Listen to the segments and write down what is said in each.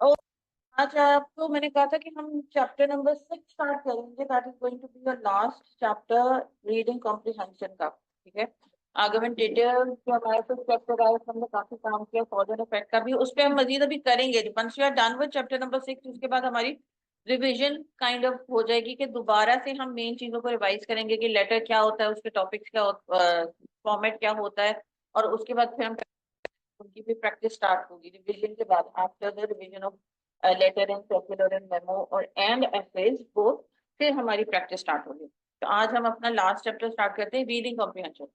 और आज आपको मैंने कहा था कि हम चैप्टर नंबर 6 स्टार्ट करेंगे, that is going to be your last chapter, reading comprehension का। ठीक है, आर्गुमेंटेटिव जो हमारे पास चैप्टर आया उसमें हमने काफी काम किया, कॉज एंड इफेक्ट का भी उस पर हम मजीद अभी करेंगे। Once we are done with chapter number 6 उसके बाद हमारी रिवीजन काइंड ऑफ हो जाएगी कि दोबारा से हम मेन चीजों को रिवाइज करेंगे कि लेटर क्या होता है, उसके टॉपिक्स क्या, फॉर्मेट क्या होता है, और उसके बाद फिर हम उनकी भी प्रैक्टिस स्टार्ट होगी रिवीजन के बाद, after the revision of letter and circular and memo और एंड एसेज बोथ, फिर हमारी प्रैक्टिस स्टार्ट होगी। तो आज हम अपना लास्ट चैप्टर स्टार्ट करते हैं, रीडिंग कॉम्प्रिहेंशन।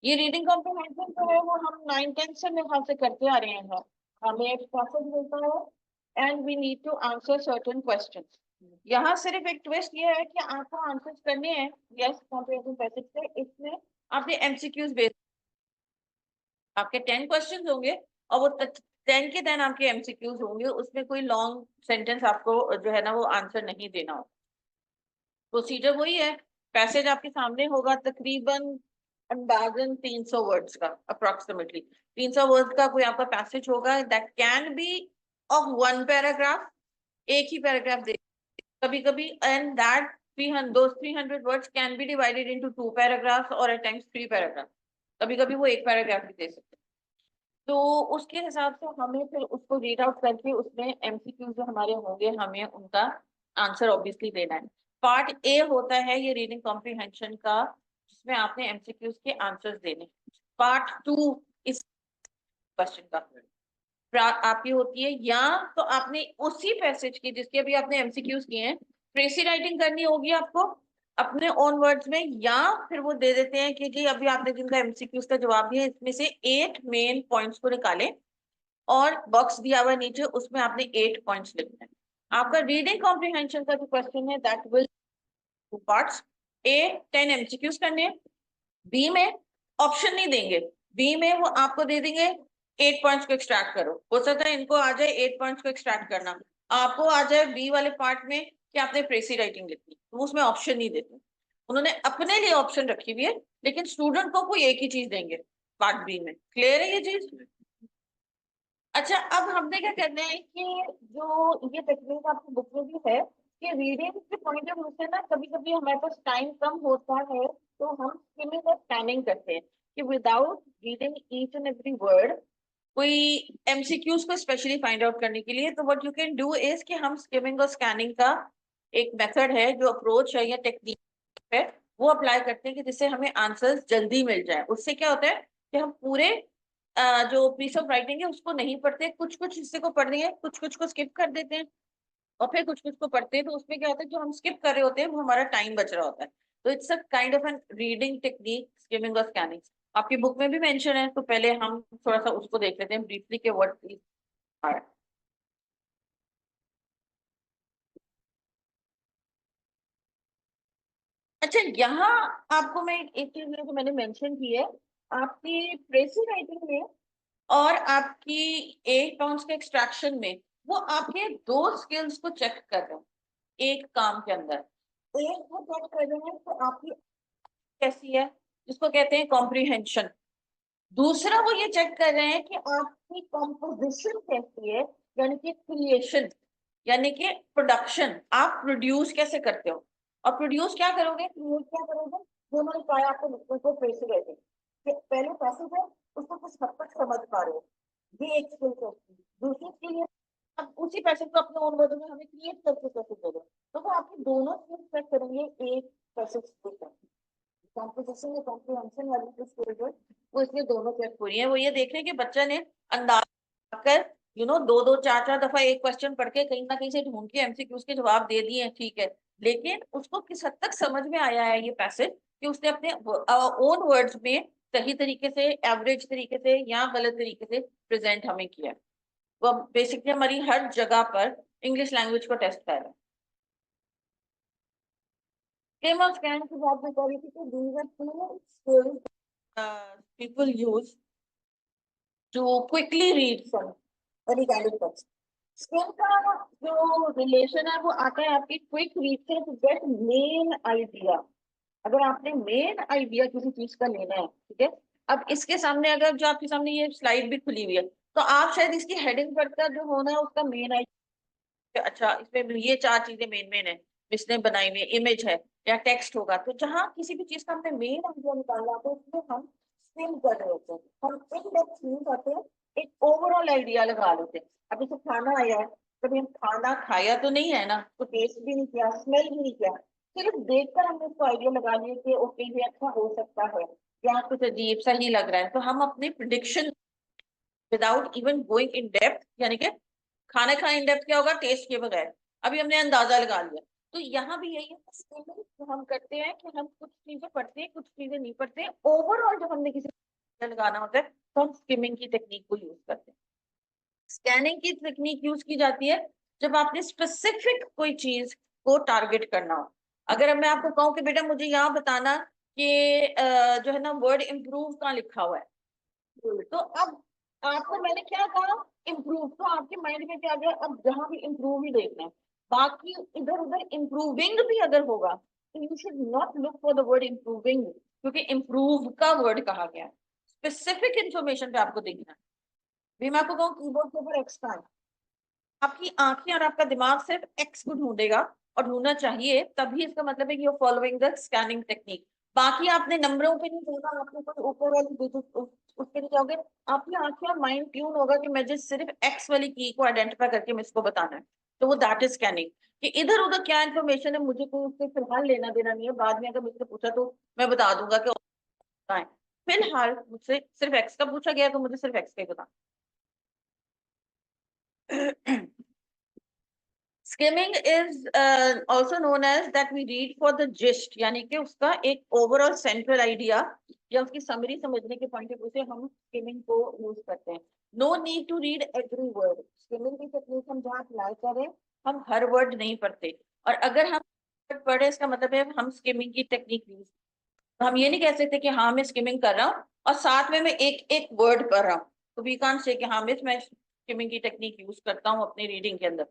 ये रीडिंग कॉम्प्रिहेंशन जो है वो हम 9th-10th से मेरे ख्याल से करते आ रहे हैं। हमें एक पैसेज मिलता है and we need to answer certain questions. यहाँ सिर्फ एक ट्विस्ट ये है कि आपको आंसर्स करने हैं, यस कॉम्प्रिहेंशन पैसेज से, इसमें आपने एमसीक्यूज बेस्ड, आपके 10 क्वेश्चन होंगे और वो 10 के 10 आपके एमसीक्यूज होंगे, उसमें कोई लॉन्ग सेंटेंस आपको जो है ना वो आंसर नहीं देना हो। प्रोसीजर वही है, पैसेज आपके सामने होगा, तकरीबन अंदाजन 300 वर्ड्स का, अप्रोक्सीमेटली 300 वर्ड्स का कोई आपका पैसेज होगा, that can be of one paragraph, एक ही पैराग्राफ दे कभी कभी, and that 300 words can be divided into 2 paragraphs और एट टाइम्स 3 पैराग्राफ, कभी कभी वो एक पैराग्राफ भी दे सकते हैं। तो उसके हिसाब से हमें फिर उसको रीड आउट करके उसमें एमसीक्यू जो हमारे होंगे हमें उनका आंसर ऑब्वियसली देना है। पार्ट ए होता है ये रीडिंग कॉम्प्रिहेंशन का, जिसमें आपने एमसीक्यूज के आंसर्स देने। पार्ट 2 इस क्वेश्चन का आपकी होती है, या तो आपने उसी पैसेज की जिसके अभी आपने एमसीक्यूज किए हैं ट्रेसी राइटिंग करनी होगी आपको अपने ओन वर्ड्स में, या फिर वो दे देते हैं कि जी अभी आपने जिनका एमसीक्यूज का जवाब दिया इसमें से 8 मेन पॉइंट्स को निकालें और बॉक्स दिया हुआ नीचे उसमें आपने 8 पॉइंट्स लिखने हैं। आपका रीडिंग कॉम्प्रिहेंशन का जो क्वेश्चन है that will two parts. A 10 MCQs करने, बी में ऑप्शन नहीं देंगे, बी में वो आपको दे देंगे 8 पॉइंट्स को एक्सट्रैक्ट करो। हो सकता है इनको आ जाए 8 पॉइंट्स को एक्सट्रैक्ट करना, आपको आ जाए बी वाले पार्ट में कि आपने प्रेसी राइटिंग लिखनी, तो उसमें ऑप्शन नहीं देते, उन्होंने अपने लिए ऑप्शन रखी हुई है, लेकिन स्टूडेंट को कोई एक ही चीज देंगे पार्ट बी में। क्लियर है ये चीज? अच्छा, अब हमने क्या करना है कि जो ये टेक्निक आपकी बुक में भी है कि रीडिंग के पॉइंट ऑफ व्यू से ना कभी कभी हमारे पास टाइम कम होता है, तो हम स्किमिंग और स्कैनिंग करते हैं कि without reading each and every word, कोई एमसीक्यूज को स्पेशली फाइंड आउट करने के लिए, तो what you can do is कि हम स्किमिंग और स्कैनिंग का एक मेथड है, जो अप्रोच है या टेक्निक है, वो अप्लाई करते हैं कि जिससे हमें आंसर्स जल्दी मिल जाए। उससे क्या होता है कि हम पूरे जो पीस ऑफ राइटिंग है उसको नहीं पढ़ते, कुछ कुछ हिस्से को पढ़ दिए, कुछ कुछ को स्किप कर देते हैं, और फिर कुछ कुछ को पढ़ते हैं, तो उसमें क्या होता है जो हम स्किप कर रहे होते हैं वो हमारा टाइम बच रहा होता है। तो it's a kind of an reading technique, skimming और स्कैनिंग। आपकी बुक में भी मेंशन है, तो पहले हम थोड़ा सा उसको देख लेते हैं ब्रीफली के व्हाट इज। अच्छा, यहाँ आपको मैं एक चीज जो मैंने मेंशन की है, आपकी प्रेसी राइटिंग में और आपकी 8 पॉइंट्स के एक्सट्रैक्शन में, वो आपके दो स्किल्स को चेक कर रहे हैं एक काम के अंदर। एक वो चेक कर रहे हैं तो आपकी कैसी है, जिसको कहते हैं कॉम्प्रिहेंशन। दूसरा वो ये चेक कर रहे हैं कि आपकी कॉम्पोजिशन कैसी है, यानी कि क्रिएशन, यानी कि प्रोडक्शन, आप प्रोड्यूस कैसे करते हो। और प्रोड्यूस क्या करोगे, क्रिएट क्या करोगे, जो मैंने कहा आपको लिखने को पैसे रहते पहले पैसे है उसको कुछ हद तक समझ पा रहे हो, ये एक स्किल है। दूसरी स्किल ये, अब उसी पैसे को अपने ओन वर्ड में हमें क्रिएट करके कैसे दे दो, तो वो आपकी दोनों स्किल्स चेक करेंगे एक पैसे स्किल। कॉम्पोजिशन में कॉम्प्रिहेंशन वाली जो स्किल है वो इसमें दोनों चेक हो रही है। वो ये देख रहे हैं कि बच्चा ने अंदाज कर दो दो चार चार दफा एक क्वेश्चन पढ़ के कहीं ना कहीं से ढूंढ के एमसीक्यूज के जवाब दे दिए, ठीक है, लेकिन उसको किस हद तक समझ में आया है ये पैसेज कि उसने अपने ओन वर्ड्स में सही तरीके से, एवरेज तरीके से या गलत तरीके से प्रेजेंट हमें किया है। वो बेसिकली हमारी हर जगह पर इंग्लिश लैंग्वेज को टेस्ट कर रहा है। स्किम और स्कैन की बात मैं कर रही थी कि these are two skills people use to quickly read some any kind of text. Scheme का जो रिलेशन है वो आता है आपकी क्विक रीड से टू गेट मेन आइडिया। अगर आपने मेन आइडिया किसी चीज का लेना है, ठीक है, अब इसके सामने अगर जो आपके सामने ये स्लाइड भी खुली हुई है, तो आप शायद इसकी हेडिंग पढ़कर जो होना है उसका मेन आइडिया अच्छा इसमें ये 4 चीजें मेन है, इसने बनाई हुई इमेज है या टेक्स्ट होगा, तो जहाँ किसी भी चीज का हमने मेन आइडिया निकालना तो उसमें हम स्किम कर रहे होते हैं, हम इन डेप्थ नहीं करते हैं, एक ओवरऑल आइडिया लगा लेते हैं। अभी तो खाना आया है, कभी हम खाना खाया तो नहीं है ना, तो टेस्ट भी नहीं किया, स्मेल भी नहीं किया, सिर्फ देखकर हमने उसको आइडिया लगा लिया कि ओके ये अच्छा हो सकता है या कुछ अजीब सा ही लग रहा है, तो हम अपनी prediction without even going in depth, यानी कि खाने का इन डेप्थ क्या होगा, टेस्ट के बगैर अभी हमने अंदाजा लगा लिया। तो यहाँ भी यही है, जो हम करते हैं कि हम कुछ चीजें पढ़ते हैं, कुछ चीजें नहीं पढ़ते, ओवरऑल जब हमने किसी लगाना होता है तो हम स्किमिंग की टेक्निक को यूज करते हैं। स्कैनिंग की टेक्निक यूज की जाती है जब आपने स्पेसिफिक कोई चीज को टारगेट करना हो। अगर मैं आपको कहूँ कि बेटा मुझे यहाँ बताना कि जो है ना वर्ड इम्प्रूव कहाँ लिखा हुआ है, तो अब आपको मैंने क्या कहा, इम्प्रूव, तो आपके माइंड में क्या गया, अब जहां भी इम्प्रूव ही देखना है, बाकी इधर उधर इम्प्रूविंग भी अगर होगा तो you should not look for the word improving, क्योंकि इम्प्रूव का वर्ड कहा गया है, स्पेसिफिक इंफॉर्मेशन पे आपको देखना है। भी मैं आपको कहूँ कीबोर्ड के ऊपर एक्स का है, आपकी आंखें और आपका दिमाग सिर्फ एक्स को ढूंढेगा और ढूंढना चाहिए, तभी इसका मतलब है कि you're following the scanning technique. बाकी आपने नंबरों पे नहीं जाना, आपने कोई ऊपर वाली डिजिट उस पे नहीं जाओगे, आपकी आंखें और माइंड ट्यून होगा कि मुझे सिर्फ एक्स वाली की को आइडेंटिफाई करके मैं इसको बताना है, तो वो दैट इज स्कैनिंग। कि इधर उधर क्या इन्फॉर्मेशन है मुझे कोई उससे फिलहाल लेना देना नहीं है, बाद में अगर मुझसे पूछा तो मैं बता दूंगा कि होता है, फिलहाल मुझसे सिर्फ एक्स का पूछा गया तो मुझे सिर्फ एक्स का ही बता। skimming is also known as that we read for the gist, यानी कि उसका एक ओवरऑल सेंट्रल आइडिया या उसकी समरी समझने के पॉइंट ऑफ व्यू से हम skimming को यूज करते हैं। No need to read every word, skimming की टेक्निक हम जहाँ अप्लाई करें हम हर वर्ड नहीं पढ़ते, और अगर हम पढ़े इसका मतलब है हम skimming की टेक्निक यूज, तो हम ये नहीं कह सकते कि हाँ मैं skimming कर रहा हूँ और साथ में मैं एक एक वर्ड पढ़ रहा हूँ, तो वी कांट से कि हाँ मिस मैं skimming की टेक्निक यूज करता हूँ अपनी रीडिंग के अंदर।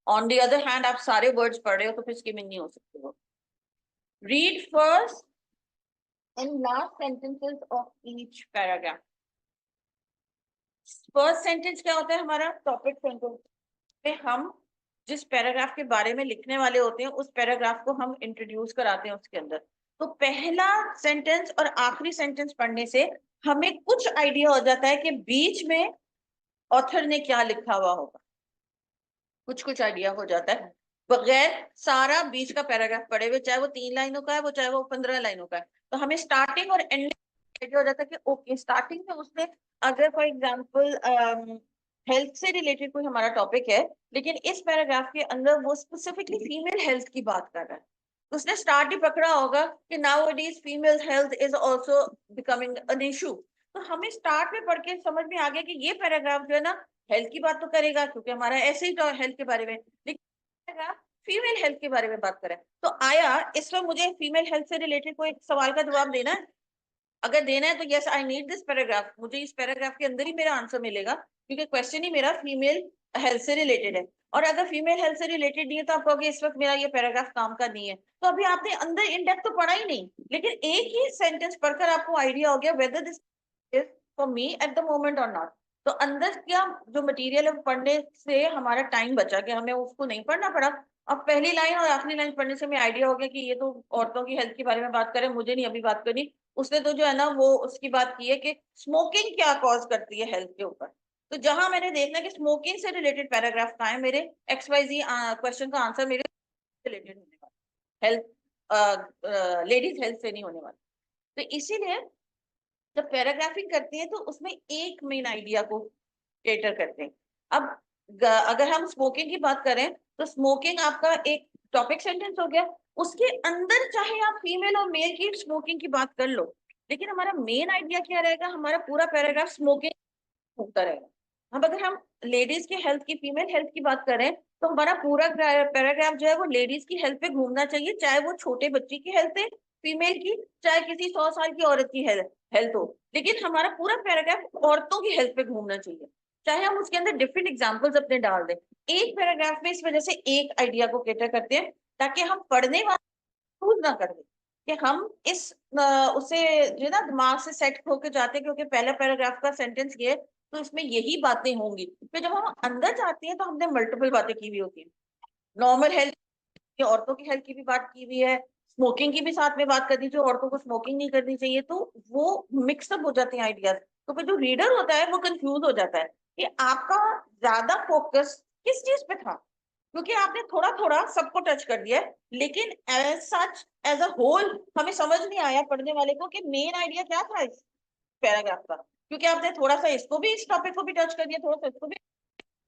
ऑन द अदर हैंड आप सारे वर्ड्स पढ़ रहे हो तो फिर स्किमिंग नहीं हो सकती हो। Read first and last sentences of each paragraph. First sentence क्या होता है हमारा, टॉपिक सेंटेंस पे हम जिस पैराग्राफ के बारे में लिखने वाले होते हैं उस पैराग्राफ को हम इंट्रोड्यूस कराते हैं उसके अंदर। तो पहला सेंटेंस और आखिरी सेंटेंस पढ़ने से हमें कुछ आइडिया हो जाता है कि बीच में ऑथर ने क्या लिखा हुआ होगा, कुछ कुछ आइडिया हो जाता है बगैर सारा बीच का पैराग्राफ पढ़े हुए, चाहे वो 3 लाइनों का है वो चाहे वो 15 लाइनों का है, तो हमें स्टार्टिंग और एंड आइडिया हो जाता है कि ओके स्टार्टिंग में उसने अगर फॉर एग्जांपल हेल्थ से रिलेटेड कोई हमारा टॉपिक है लेकिन इस पैराग्राफ के अंदर वो स्पेसिफिकली फीमेल हेल्थ की बात कर रहा है, तो उसने स्टार्ट ही पकड़ा होगा कि nowadays female health is also becoming an issue, तो हमें स्टार्ट में पढ़ के समझ में आ गया कि ये पैराग्राफ जो है ना हेल्थ की बात तो करेगा क्योंकि हमारा ऐसे ही तो हेल्थ के बारे में, लेकिन फीमेल हेल्थ के बारे में बात करें तो आया इसमें मुझे फीमेल हेल्थ से रिलेटेड कोई सवाल का जवाब देना है, अगर देना है तो yes I need this paragraph, मुझे इस पैराग्राफ के अंदर ही मेरा आंसर मिलेगा क्योंकि क्वेश्चन ही मेरा फीमेल हेल्थ से रिलेटेड है, और अगर फीमेल हेल्थ से रिलेटेड नहीं है तो आप कहोगे इस वक्त मेरा ये पैराग्राफ काम का नहीं है, तो अभी आपने अंदर इन डेप्थ तो पढ़ा ही नहीं, लेकिन एक ही सेंटेंस पढ़कर आपको आइडिया हो गया whether this is for me at the moment और नॉट। तो अंदर क्या जो मटेरियल है पढ़ने से हमारा टाइम बचा कि हमें उसको नहीं पढ़ना पड़ा, अब पहली लाइन और आखिरी लाइन पढ़ने से हमें आइडिया हो गया कि ये तो औरतों की हेल्थ के बारे में बात करें, मुझे नहीं अभी बात करनी, उसने तो जो है ना वो उसकी बात की है कि स्मोकिंग क्या कॉज करती है हेल्थ के ऊपर, तो जहां मैंने देखना कि स्मोकिंग से रिलेटेड पैराग्राफ कहाँ है, मेरे XYZ क्वेश्चन का आंसर मेरे रिलेटेड होने वाला, हेल्थ लेडीज हेल्थ से नहीं होने वाला। तो इसीलिए जब पैराग्राफिंग करते हैं तो उसमें एक मेन आइडिया को केटर करते हैं। अब अगर हम स्मोकिंग की बात करें तो स्मोकिंग आपका एक टॉपिक सेंटेंस हो गया, उसके अंदर चाहे आप फीमेल और मेल की स्मोकिंग की बात कर लो, लेकिन हमारा मेन आइडिया क्या रहेगा, हमारा पूरा पैराग्राफ स्मोकिंग होता रहेगा। अब अगर हम लेडीज की हेल्थ की फीमेल हेल्थ की बात करें तो हमारा पूरा पैराग्राफ जो है वो लेडीज की हेल्थ पे घूमना चाहिए, चाहे वो छोटे बच्चे की हेल्थ है फीमेल की, चाहे किसी 100 साल की औरत की हेल्थ हो, लेकिन हमारा पूरा पैराग्राफ औरतों की हेल्थ पे घूमना चाहिए, चाहे हम उसके अंदर डिफरेंट एग्जाम्पल्स अपने डाल दें। एक पैराग्राफ में इस वजह से एक आइडिया को केटर करते हैं ताकि हम पढ़ने वाले यूज ना कर दें कि हम इस उसे जो है ना दिमाग से सेट होकर जाते हैं क्योंकि पहला पैराग्राफ का सेंटेंस ये है तो इसमें यही बातें होंगी, फिर जब हम अंदर जाते हैं तो हमने मल्टीपल बातें की हुई होती हैं, नॉर्मल हेल्थ, औरतों की हेल्थ की भी बात की हुई है, स्मोकिंग की भी साथ में बात कर दी, जो औरतों को स्मोकिंग नहीं करनी चाहिए, तो वो मिक्सअप हो जाते हैं आइडियाज। तो फिर जो रीडर होता है वो कंफ्यूज हो जाता है कि आपका ज्यादा फोकस किस चीज पे था, क्योंकि आपने थोड़ा थोड़ा सबको टच कर दिया है, लेकिन as such as a whole हमें समझ नहीं आया पढ़ने वाले को कि मेन आइडिया क्या था इस पैराग्राफ का, क्योंकि आपने थोड़ा सा इसको भी, इस टॉपिक को भी टच कर दिया, थोड़ा सा इसको भी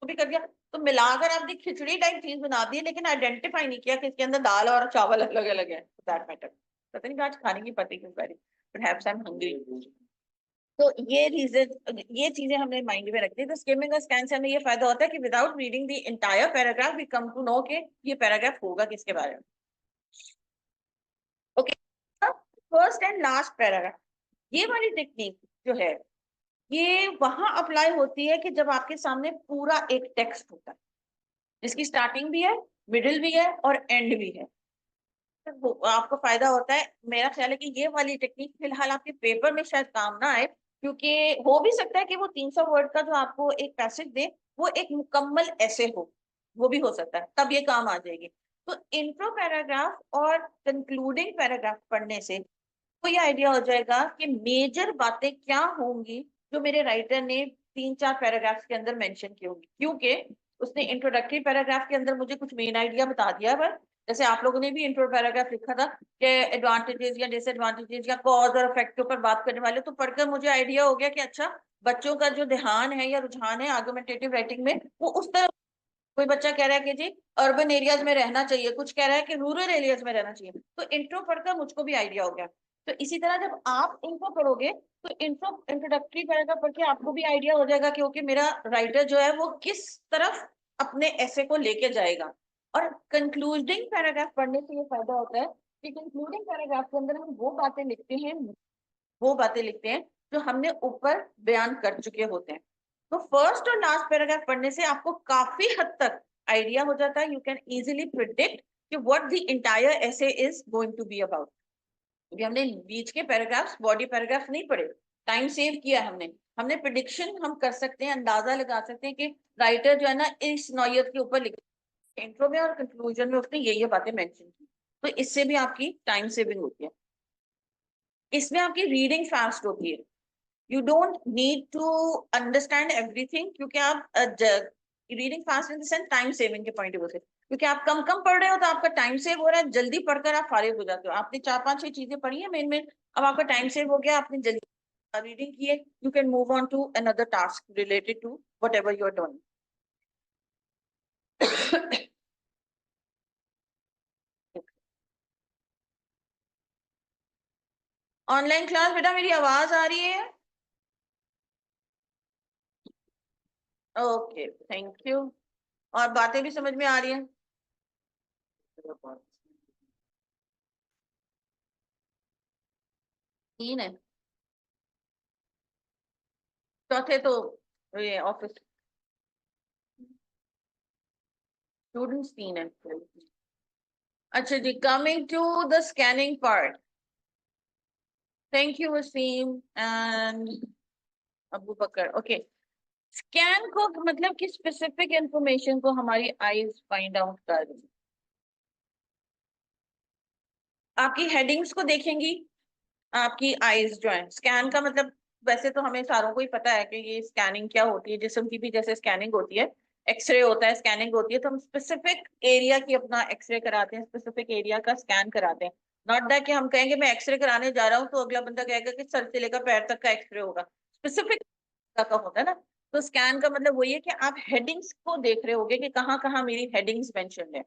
कर दिया, तो मिलाकर आपने खिचड़ी टाइप चीज बना दी, लेकिन आइडेंटिफाई नहीं किया कि इसके अंदर दाल और चावल अलग अलग है। दैट मैटर, पता नहीं आज खाने की पति क्यों करी, परहैप्स आई एम हंग्री। तो ये रीजन, ये चीजें हमने माइंड में रखती है। तो स्किमिंग और स्कैन से हमें ये फायदा होता है कि without reading the entire paragraph we come to know कि ये पैराग्राफ होगा किसके बारे में। Okay, first and last paragraph, ये वाली टेक्निक जो है ये वहां अप्लाई होती है कि जब आपके सामने पूरा एक टेक्स्ट होता है जिसकी स्टार्टिंग भी है, मिडिल भी है और एंड भी है, तो आपको फायदा होता है। मेरा ख्याल है कि ये वाली टेक्निक फिलहाल आपके पेपर में शायद काम ना आए, क्योंकि हो भी सकता है कि वो 300 वर्ड का जो आपको एक पैसेज दे वो एक मुकम्मल ऐसे हो, वो भी हो सकता है, तब ये काम आ जाएगी। तो इंट्रो पैराग्राफ और कंक्लूडिंग पैराग्राफ पढ़ने से को ये आइडिया हो जाएगा कि मेजर बातें क्या होंगी जो मेरे राइटर ने 3-4 पैराग्राफ्स के अंदर मेंशन की होंगी, क्योंकि उसने इंट्रोडक्टरी पैराग्राफ के अंदर मुझे कुछ मेन आइडिया बता दिया है। जैसे आप लोगों ने भी इंट्रो पैराग्राफ लिखा था कि एडवांटेजेस या डिसएडवांटेजेस या कॉज और इफेक्ट के ऊपर बात करने वाले, तो पढ़कर मुझे आइडिया हो गया कि अच्छा, बच्चों का जो ध्यान है या रुझान है आर्गुमेंटेटिव राइटिंग में वो उस तरह, कोई बच्चा कह रहा है कि जी अर्बन एरियाज में रहना चाहिए, कुछ कह रहा है कि रूरल एरियाज में रहना चाहिए, तो इंट्रो पढ़कर मुझको भी आइडिया हो गया। तो इसी तरह जब आप इंट्रो पढ़ोगे तो इंट्रोडक्टरी पैराग्राफ पढ़ के आपको भी आइडिया हो जाएगा कि ओके मेरा राइटर जो है वो किस तरफ अपने ऐसे को लेके जाएगा। और कंक्लूडिंग पैराग्राफ पढ़ने से ये फायदा होता है कि कंक्लूडिंग पैराग्राफ के अंदर हम वो बातें लिखते हैं जो हमने ऊपर बयान कर चुके होते हैं। तो फर्स्ट और लास्ट पैराग्राफ पढ़ने से आपको काफी हद तक आइडिया हो जाता है, यू कैन इजीली प्रिडिक्ट कि what the entire essay is going to be about. क्योंकि हमने बीच के पैराग्राफ्स, बॉडी पैराग्राफ नहीं पढ़े, टाइम सेव किया है हमने, हमने प्रिडिक्शन हम कर सकते हैं, अंदाजा लगा सकते हैं कि राइटर जो है ना इस नौयत के ऊपर लिख, इंट्रो में और कंक्लूजन में उसने ये बातें मेंशन की, तो इससे भी आपकी टाइम सेविंग होती है। इसमें आपकी रीडिंग फास्ट होती है, you don't need to understand everything, क्योंकि आप reading fast in the sense time saving के पॉइंट ऑफ व्यू से, क्योंकि आप कम कम पढ़ रहे हो तो आपका टाइम सेव हो रहा है, जल्दी पढ़कर आप फारिग हो जाते हो। आपने 4-5-6 चीजें पढ़ी है मेन मेन, अब आपका टाइम सेव हो गया, आपने जल्दी रीडिंग की है, you can move on to another task related to whatever you are doing. Online class बेटा, मेरी आवाज आ रही है? Okay, thank you. और बातें भी समझ में आ रही हैं? तीन है, चौथे तो ये ऑफिस स्टूडेंट्स तीन है। अच्छा जी, coming to the scanning part, thank you Waseem and Abu Bakar. Okay, scan को मतलब कि स्पेसिफिक इंफॉर्मेशन को हमारी आईज फाइंड आउट कर रही है। आपकी हेडिंग्स को देखेंगी आपकी आईज जो है, स्कैन का मतलब वैसे तो हमें सारों को ही पता है कि ये स्कैनिंग क्या होती है, जिस्म की भी जैसे स्कैनिंग होती है, एक्सरे होता है, स्कैनिंग होती है, तो हम स्पेसिफिक एरिया की अपना एक्सरे कराते हैं, स्पेसिफिक एरिया का स्कैन कराते हैं। नॉट दैट कि हम कहेंगे मैं एक्सरे कराने जा रहा हूँ तो अगला बंदा कहेगा कि सर से लेकर पैर तक का एक्सरे होगा, स्पेसिफिक का होता है ना। तो स्कैन का मतलब वही है कि आप हेडिंग्स को देख रहे होगे कि कहाँ कहाँ मेरी हेडिंग्स मेंशन है।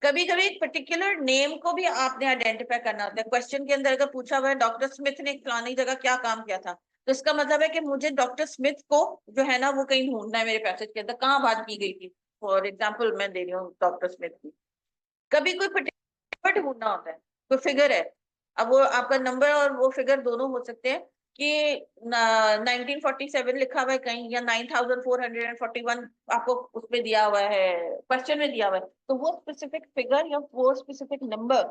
कभी कभी एक पर्टिकुलर नेम को भी आपने आइडेंटिफाई करना होता है। क्वेश्चन के अंदर अगर पूछा हुआ है डॉक्टर स्मिथ ने फलानी जगह क्या काम किया था, तो इसका मतलब है कि मुझे डॉक्टर स्मिथ को जो है ना वो कहीं ढूंढना है, मेरे पैसेज के अंदर कहाँ बात की गई थी। फॉर एग्जाम्पल मैं दे रही हूँ डॉक्टर स्मिथ की। कभी कोई पर्टिकुलर ढूंढना होता है, कोई फिगर है, अब वो आपका नंबर और वो फिगर दोनों हो सकते हैं कि 1947 लिखा हुआ है कहीं, या 9441 आपको उसमें दिया हुआ है, क्वेश्चन में दिया हुआ है, तो वो स्पेसिफिक फिगर या वो स्पेसिफिक नंबर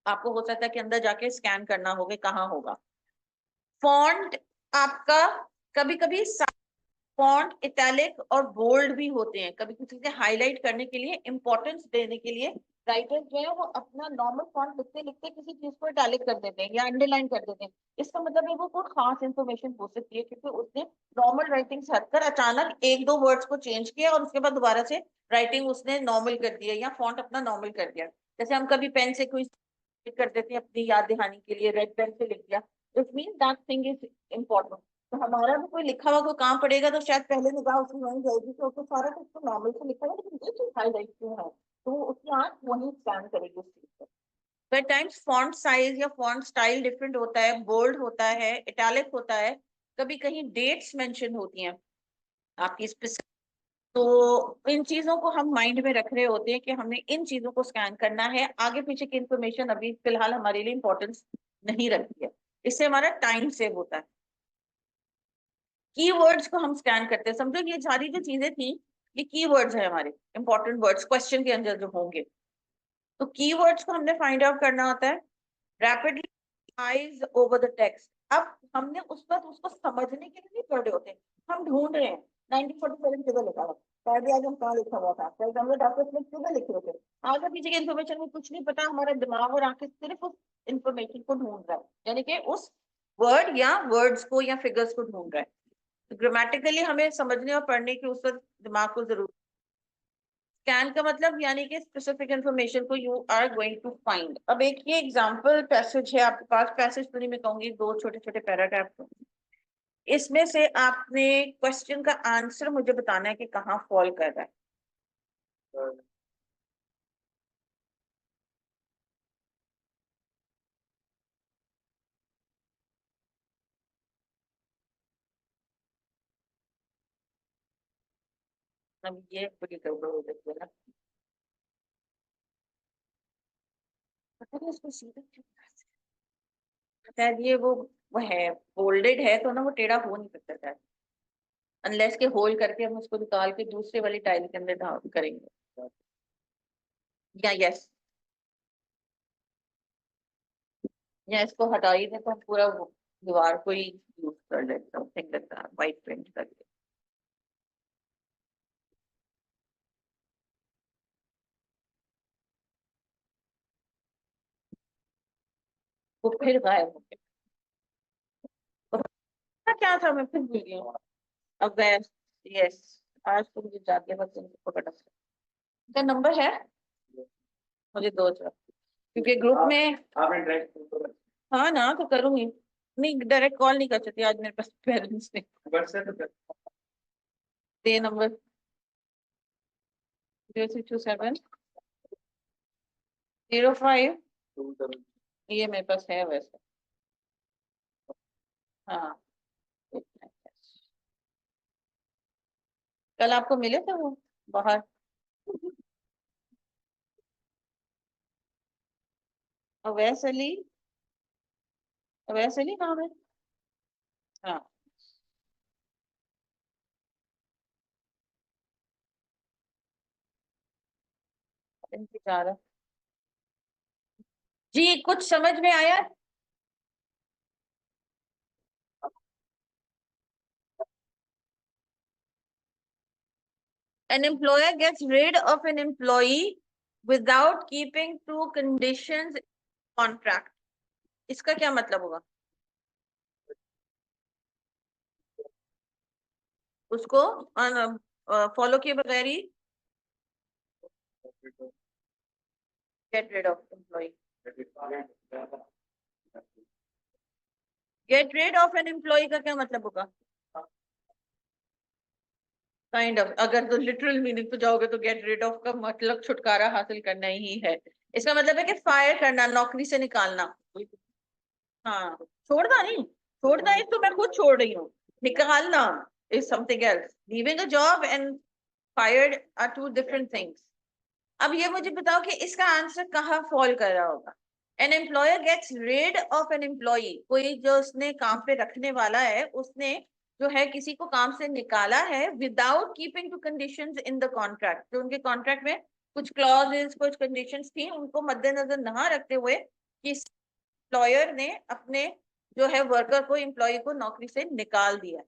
आपको हो सकता है कि अंदर जाके स्कैन करना होगा कहाँ होगा। फॉन्ट आपका कभी कभी फॉन्ट इटैलिक और बोल्ड भी होते हैं। कभी किसी से हाईलाइट करने के लिए, इंपॉर्टेंस देने के लिए राइटर्स जो है वो अपना नॉर्मल फॉन्ट लिखते लिखते किसी चीज को इटैलिक कर देते हैं या अंडरलाइन कर देते हैं। इसका मतलब है वो कोई खास इंफॉर्मेशन हो सकती है, क्योंकि उसने नॉर्मल राइटिंग से हटकर अचानक एक दो वर्ड्स को चेंज किया और उसके बाद दोबारा से राइटिंग उसने नॉर्मल कर दिया या फॉन्ट अपना नॉर्मल कर दिया। जैसे हम कभी पेन से कोई कर देते हैं अपनी याद दहानी के लिए, रेड पेन से लिख दिया, it mean that thing is important. तो हमारा भी कोई लिखा हुआ कोई काम पड़ेगा तो शायद पहले निगाह उसकी वहीं जाएगी कि ओके सारा कुछ तो नॉर्मल से लिखा है लेकिन ये चीज हाईलाइट क्यों है, तो उसकी आंख वहीं स्कैन करेगी उस चीज को। पर टाइम्स फॉन्ट साइज या फॉन्ट स्टाइल डिफरेंट होता है, बोल्ड होता है, इटैलिक होता है, कभी कहीं डेट्स मेंशन होती हैं आपकी स्पेसिफिक। तो इन चीजों को हम माइंड में रख रहे होते हैं कि हमने इन चीजों को स्कैन करना है, आगे पीछे की इंफॉर्मेशन अभी फिलहाल हमारे लिए इंपॉर्टेंस नहीं रखती है, इससे हमारा टाइम सेव होता है। कीवर्ड्स को हम स्कैन करते हैं, समझो ये सारी जो चीजें थी ये कीवर्ड्स है हमारे इंपॉर्टेंट वर्ड्स क्वेश्चन के अंदर जो होंगे। तो कीवर्ड्स को हमने फाइंड आउट करना होता है। Rapidly eyes over the text, अब हमने उस पर उसको समझने के लिए नहीं पढ़ रहे होते, हम ढूंढ रहे हैं 1947 किधर लिखा हुआ, पहले आज हम कहाँ लिखा हुआ था, फॉर एग्जाम्पल डॉक्टर स्मिथ किधर लिखे होते, आगे पीछे की इन्फॉर्मेशन में कुछ नहीं पता, हमारा दिमाग और आंखें सिर्फ उस इन्फॉर्मेशन को ढूंढ रहा है, यानी कि उस वर्ड या वर्ड्स को या फिगर्स को ढूंढ रहा है। तो ग्रामेटिकली हमें समझने और पढ़ने की उस वक्त दिमाग को जरूर। स्कैन का मतलब यानी कि स्पेसिफिक इंफॉर्मेशन को you are going to find. अब एक ये एग्जांपल पैसेज है आपके पास, पैसेज तो नहीं मैं कहूंगी, दो छोटे छोटे पैराग्राफ, इसमें से आपने क्वेश्चन का आंसर मुझे बताना है कि कहाँ फॉल कर रहा है। अब ये बड़ी गड़बड़ हो जाती है ना, पता नहीं इसको सीधा क्यों करते हैं। शायद ये वो है बोल्डेड है तो ना वो टेढ़ा हो नहीं सकता शायद, अनलेस के होल करके हम उसको निकाल के दूसरे वाली टाइल के अंदर डाउन करेंगे, या यस, या इसको हटा ही दे तो हम पूरा दीवार को ही यूज कर लेते हैं, something like that, white paint करके। वो फिर गायब हो गया, और क्या था मैं फिर भूल गई हूँ। अब यस, आज तो मुझे जाके बस इनको पकड़ सकता नंबर है, मुझे दो चाहिए क्योंकि ग्रुप में। हाँ ना तो करूंगी, नहीं डायरेक्ट कॉल नहीं कर सकती आज मेरे पास पेरेंट्स ने। दे नंबर 0627 05, ये मेरे पास है वैसे। हाँ, कल आपको मिले थे वो बाहर, अवैस अली, अवैस अली नाम है। हाँ, इंतजार है। जी कुछ समझ में आया। An employer gets rid of an employee without keeping two conditions in contract, इसका क्या मतलब होगा? उसको फॉलो किए बगैर ही get rid of employ, get rid of an employ का क्या मतलब होगा? काइंड ऑफ, अगर तो लिटरल मीनिंग पे जाओगे तो गेट रेड ऑफ का मतलब छुटकारा हासिल करना ही है, इसका मतलब है कि फायर करना, नौकरी से निकालना। हाँ, छोड़ना नहीं, छोड़ना है तो मैं खुद छोड़ रही हूँ, निकालना is something else, leaving a job and fired are two different things. अब ये मुझे बताओ कि इसका आंसर कहाँ फॉल कर रहा होगा? An employer gets rid of an employee, कोई जो उसने काम पे रखने वाला है उसने जो है किसी को काम से निकाला है without keeping to conditions in the contract, जो उनके कॉन्ट्रैक्ट में कुछ क्लॉजेस कुछ कंडीशंस थी उनको मद्देनजर ना रखते हुए कि एम्प्लॉयर ने अपने जो है वर्कर को, एम्प्लॉय को नौकरी से निकाल दिया।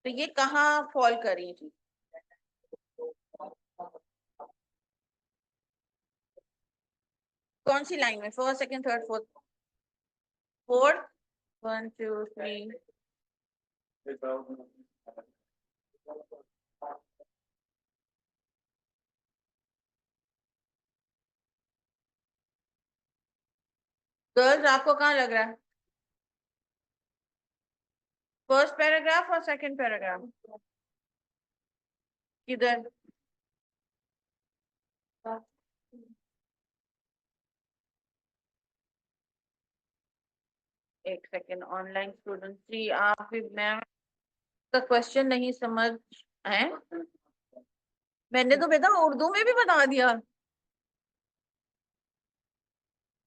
तो ये कहाँ फॉल कर रही थी? कौन सी लाइन में? First, second, third, fourth? Fourth. 1 2 3। Girls आपको कहाँ लग रहा है? फर्स्ट पैराग्राफ और सेकंड पैराग्राफ? किधर? एक सेकंड, ऑनलाइन स्टूडेंट जी, आप भी, मैम का क्वेश्चन नहीं समझ है? मैंने तो बेटा उर्दू में भी बता दिया।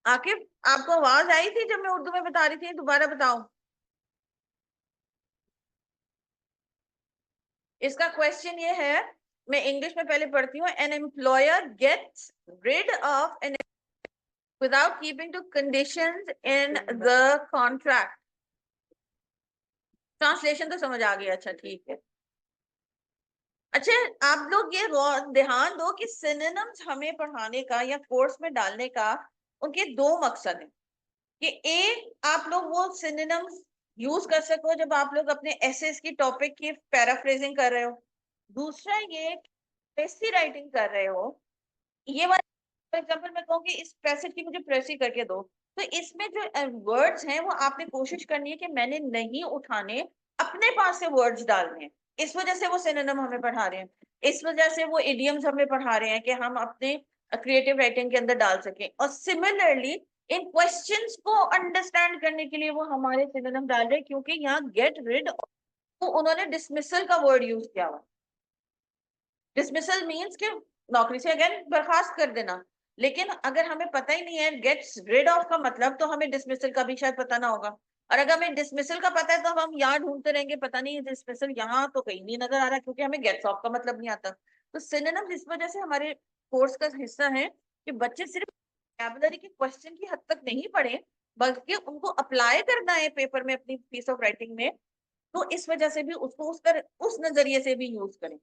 आकिब, आपको आवाज आई थी जब मैं उर्दू में बता रही थी? दोबारा बताओ। इसका क्वेश्चन ये है, मैं इंग्लिश में पहले पढ़ती हूँ। An employer gets rid of an without keeping to conditions in the contract। Translation तो समझ आ गया, अच्छा ठीक है। अच्छा, आप लोग ये ध्यान दो कि सिनोनिम्स हमें पढ़ाने का या कोर्स में डालने का उनके दो मकसद हैं। कि एक, आप लोग वो सिनोनिम्स यूज कर सको जब आप लोग अपने एसेस की टॉपिक की पैराफ्रेजिंग कर रहे हो। दूसरा ये, प्रेसी राइटिंग कर रहे हो, ये वाला फॉर एग्जाम्पल मैं कहूँ कि इस पैसेज की मुझे प्रेसी करके दो, तो इसमें जो वर्ड्स हैं वो आपने कोशिश करनी है कि मैंने नहीं उठाने, अपने पास से वर्ड्स डालने हैं। इस वजह से वो सिनोनिम हमें पढ़ा रहे हैं, इस वजह से वो इडियम्स हमें पढ़ा रहे हैं कि हम अपने क्रिएटिव राइटिंग के अंदर डाल सकें। और सिमिलरली इन क्वेश्चंस को अंडरस्टैंड करने के लिए वो हमारे सिनोनिम डाल रहे हैं, क्योंकि यहाँ गेट रिड, तो उन्होंने डिसमिसल का वर्ड यूज किया हुआ। डिसमिसल मीन्स के नौकरी से अगेन बर्खास्त कर देना। लेकिन अगर हमें पता ही नहीं है गेट्स रिड ऑफ का मतलब, तो हमें डिसमिसल का भी शायद पता ना होगा। और अगर हमें डिसमिसल का पता है तो हम यहाँ ढूंढते रहेंगे, पता नहीं डिसमिसल यहाँ तो कहीं नहीं नजर आ रहा, क्योंकि हमें गेट्स ऑफ का मतलब नहीं आता। तो सिनोनिम्स इस वजह से हमारे कोर्स का हिस्सा है कि बच्चे सिर्फ वोकैबुलरी के क्वेश्चन की हद तक नहीं पढ़े, बल्कि उनको अप्लाई करना है पेपर में, अपनी पीस ऑफ राइटिंग में। तो इस वजह से भी उसको उस नजरिए से भी यूज करें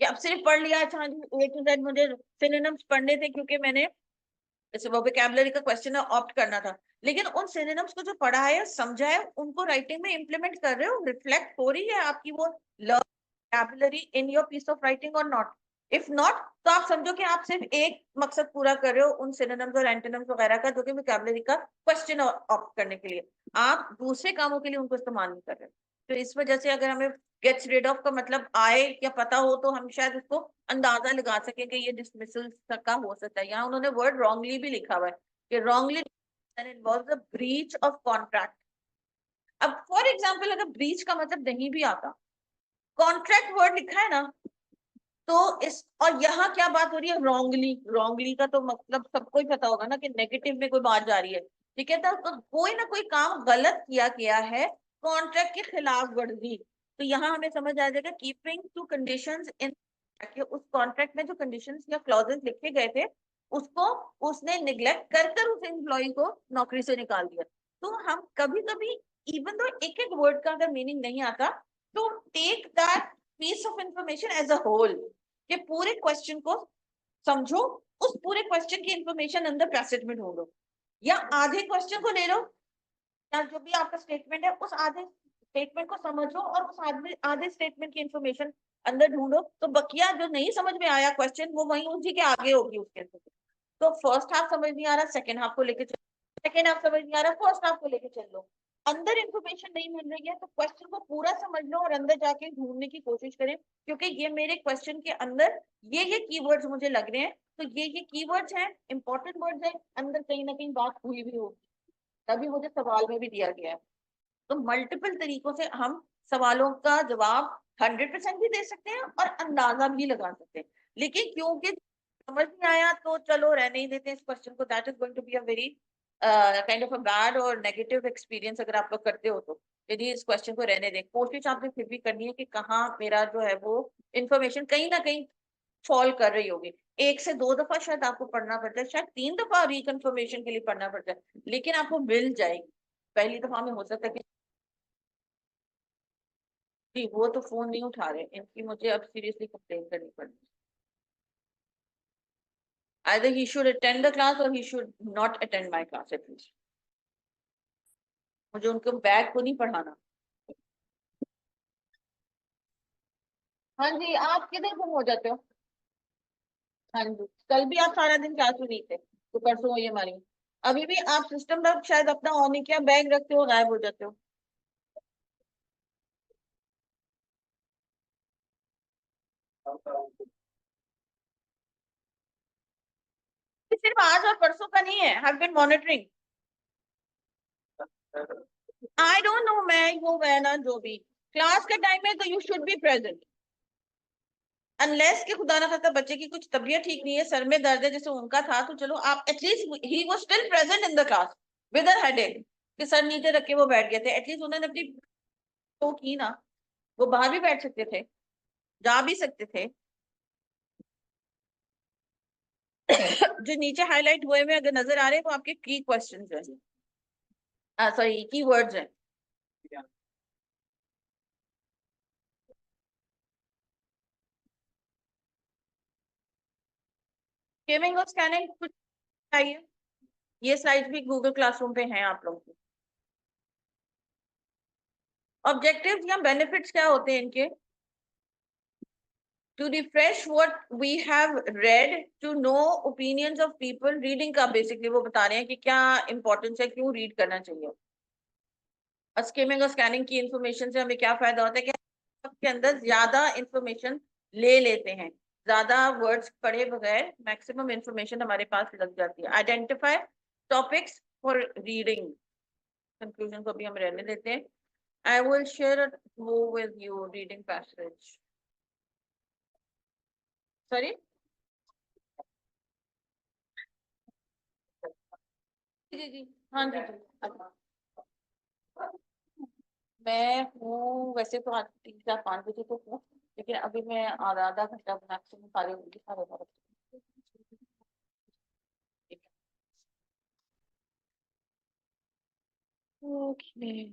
कि अब सिर्फ पढ़ लिया, अच्छा ए टू जेड मुझे सिनोनिम्स पढ़ने थे क्योंकि मैंने जैसे वो वोकैबुलरी का क्वेश्चन ऑप्ट करना था, लेकिन उन सिनोनिम्स को जो पढ़ा है, समझा है, उनको राइटिंग में इंप्लीमेंट कर रहे हो, रिफ्लेक्ट हो रही है आपकी वो vocabulary in your piece of writing और नॉट? इफ नॉट, तो आप समझो कि आप सिर्फ एक मकसद पूरा कर रहे हो उन सिनोनिम्स और एंटोनिम्स वगैरह का, जो कि वोकैबुलरी का क्वेश्चन ऑप्ट करने के लिए, आप दूसरे कामों के लिए उनको इस्तेमाल नहीं कर रहे। तो इस वजह से अगर हमें गेट्स रिड ऑफ का मतलब आए या पता हो, तो हम शायद उसको अंदाजा लगा सके कि ये डिसमिसल का हो सकता है। यहाँ उन्होंने वर्ड रॉन्गली भी लिखा हुआ है कि wrongly involves a breach of contract. अब फॉर एग्जांपल अगर ब्रीच का मतलब नहीं भी आता, कॉन्ट्रैक्ट वर्ड लिखा है ना, तो इस, और यहाँ क्या बात हो रही है? रॉन्गली। रॉन्गली का तो मतलब सबको ही पता होगा ना कि नेगेटिव में कोई बात जा रही है, ठीक है? तो कोई ना कोई काम गलत किया गया है, कॉन्ट्रैक्ट के खिलाफ वर्जी। तो यहाँ हमें समझ आ जाएगा कीपिंग टू कंडीशंस इन, उस कॉन्ट्रैक्ट में जो कंडीशंस या क्लॉजेस लिखे गए थे, उसको उसने निग्लेक्ट कर कर उस एम्प्लॉय को नौकरी से निकाल दिया। तो हम कभी कभी, इवन दो एक एक वर्ड का अगर मीनिंग नहीं आता, तो take that piece of information as a whole, कि पूरे क्वेश्चन को समझो, उस पूरे क्वेश्चन की इंफॉर्मेशन अंदर पैसेज में ढूंढो, या आधे क्वेश्चन को ले लो, या जो भी आपका स्टेटमेंट है उस आधे स्टेटमेंट को समझो और उस आधे आधे स्टेटमेंट की इंफॉर्मेशन अंदर ढूंढो, तो बकिया जो नहीं समझ में आया क्वेश्चन, वो वहीं उसी के आगे होगी उसके। तो फर्स्ट हाफ समझ नहीं आ रहा, सेकंड हाफ को लेके चलो, सेकंड हाफ समझ नहीं आ रहा, फर्स्ट हाफ को लेके चल लो। अंदर इंफॉर्मेशन नहीं मिल रही है तो क्वेश्चन को पूरा समझ लो और अंदर जाके ढूंढने की कोशिश करें, क्योंकि ये मेरे क्वेश्चन के अंदर ये कीवर्ड्स मुझे लग रहे हैं, तो ये कीवर्ड्स हैं, इंपॉर्टेंट वर्ड्स हैं, अंदर कहीं ना कहीं बात हुई भी होगी, तभी मुझे सवाल में भी दिया गया है। तो मल्टीपल तरीकों से हम सवालों का जवाब 100% भी दे सकते हैं और अंदाजा भी लगा सकते हैं। लेकिन क्योंकि समझ नहीं आया तो चलो रहने ही देते हैं इस क्वेश्चन को, that is going to be a very kind of a bad और नेगेटिव एक्सपीरियंस अगर आप लोग करते हो तो। यदि इस क्वेश्चन को रहने दें, कोशिश आपने फिर भी करनी है कि कहाँ मेरा जो है वो इंफॉर्मेशन कहीं ना कहीं फॉल कर रही होगी। एक से दो दफा शायद आपको पढ़ना पड़ता है, शायद तीन दफा रिकन्फर्मेशन के लिए पढ़ना पड़ता है, लेकिन आपको मिल जाएगी। पहली दफा में हो सकता है कि जी वो तो फोन नहीं उठा रहे, इनकी मुझे अब सीरियसली कंप्लेन करनी पड़ेगी। Either he should attend the class or he should not attend my class at least. मुझे उनके बैग को नहीं पढ़ाना। हाँ जी, आप किधर गुम हो जाते हो? हाँ जी, कल भी आप सारा दिन क्लास में नहीं थे, तो परसों ये हमारी। अभी भी आप सिस्टम पर शायद अपना ऑन नहीं किया, बैग रखते हो गायब हो जाते हो। ये सिर्फ आज और परसों का नहीं है, have been monitoring. I don't know, मैं वो है ना जो भी क्लास के टाइम में तो you should be present, unless कि खुदा ना खास्ता बच्चे की कुछ तबीयत ठीक नहीं है, सर में दर्द है जैसे उनका था, तो चलो आप at least he was still present in the class with a headache, कि सर नीचे रख के वो बैठ गए थे, एटलीस्ट उन्होंने अपनी तो की ना। वो बाहर भी बैठ सकते थे, जा भी सकते थे। जो नीचे हाईलाइट हुए हुए अगर नजर आ रहे हैं वो आपके की क्वेश्चंस हैं, सॉरी की वर्ड्स हैं। स्किमिंग और स्कैनिंग कुछ चाहिए, ये स्लाइड्स भी गूगल क्लासरूम पे हैं आप लोगों के। ऑब्जेक्टिव्स या बेनिफिट्स क्या होते हैं इनके? To refresh what we have read, to know opinions of people, reading का बेसिकली वो बता रहे हैं कि क्या इंपॉर्टेंस है, क्यों रीड करना चाहिए। स्किमिंग और स्कैनिंग की इंफॉर्मेशन से हमें क्या फायदा होता है कि के अंदर ज्यादा इंफॉर्मेशन ले लेते हैं, ज्यादा वर्ड्स पढ़े बगैर मैक्सिमम इंफॉर्मेशन हमारे पास लग जाती है। Identify topics for reading, conclusion को भी हम रहने देते हैं। आई विल शेयर वो with you reading passage. Sorry, जी जी, हाँ जी जी। अच्छा, मैं हूँ वैसे तो आज 3 4 5 बजे तो हूँ, लेकिन अभी मैं आधा घंटा मैक्सिमम सारे होगी, सारे बारह। ओके,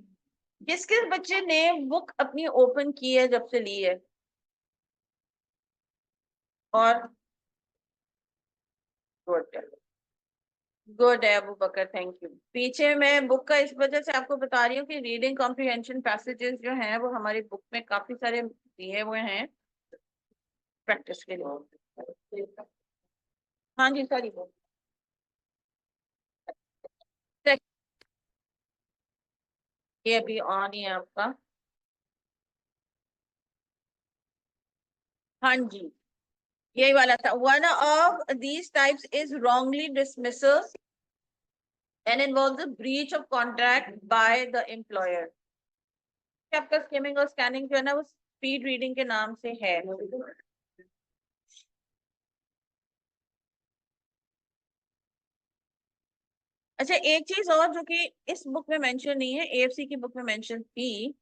किस किस बच्चे ने बुक अपनी ओपन की है जब से ली है? और गुड, गुड है अबू बकर, थैंक यू। पीछे मैं बुक का इस वजह से आपको बता रही हूँ कि रीडिंग कॉम्प्रिहेंशन पैसेजेस जो हैं वो हमारी बुक में काफी सारे दिए हुए हैं प्रैक्टिस के लिए। हाँ जी, सारी बुक। ये अभी ऑन ही है आपका। हाँ जी, यही वाला था। One of these types is wrongly dismissal and involves a breach of contract by the employer। आपका स्किमिंग और स्कैनिंग जो है ना वो स्पीड रीडिंग के नाम से है। अच्छा, एक चीज और जो कि इस बुक में मेंशन नहीं है, एएफसी की बुक में मेंशन थी,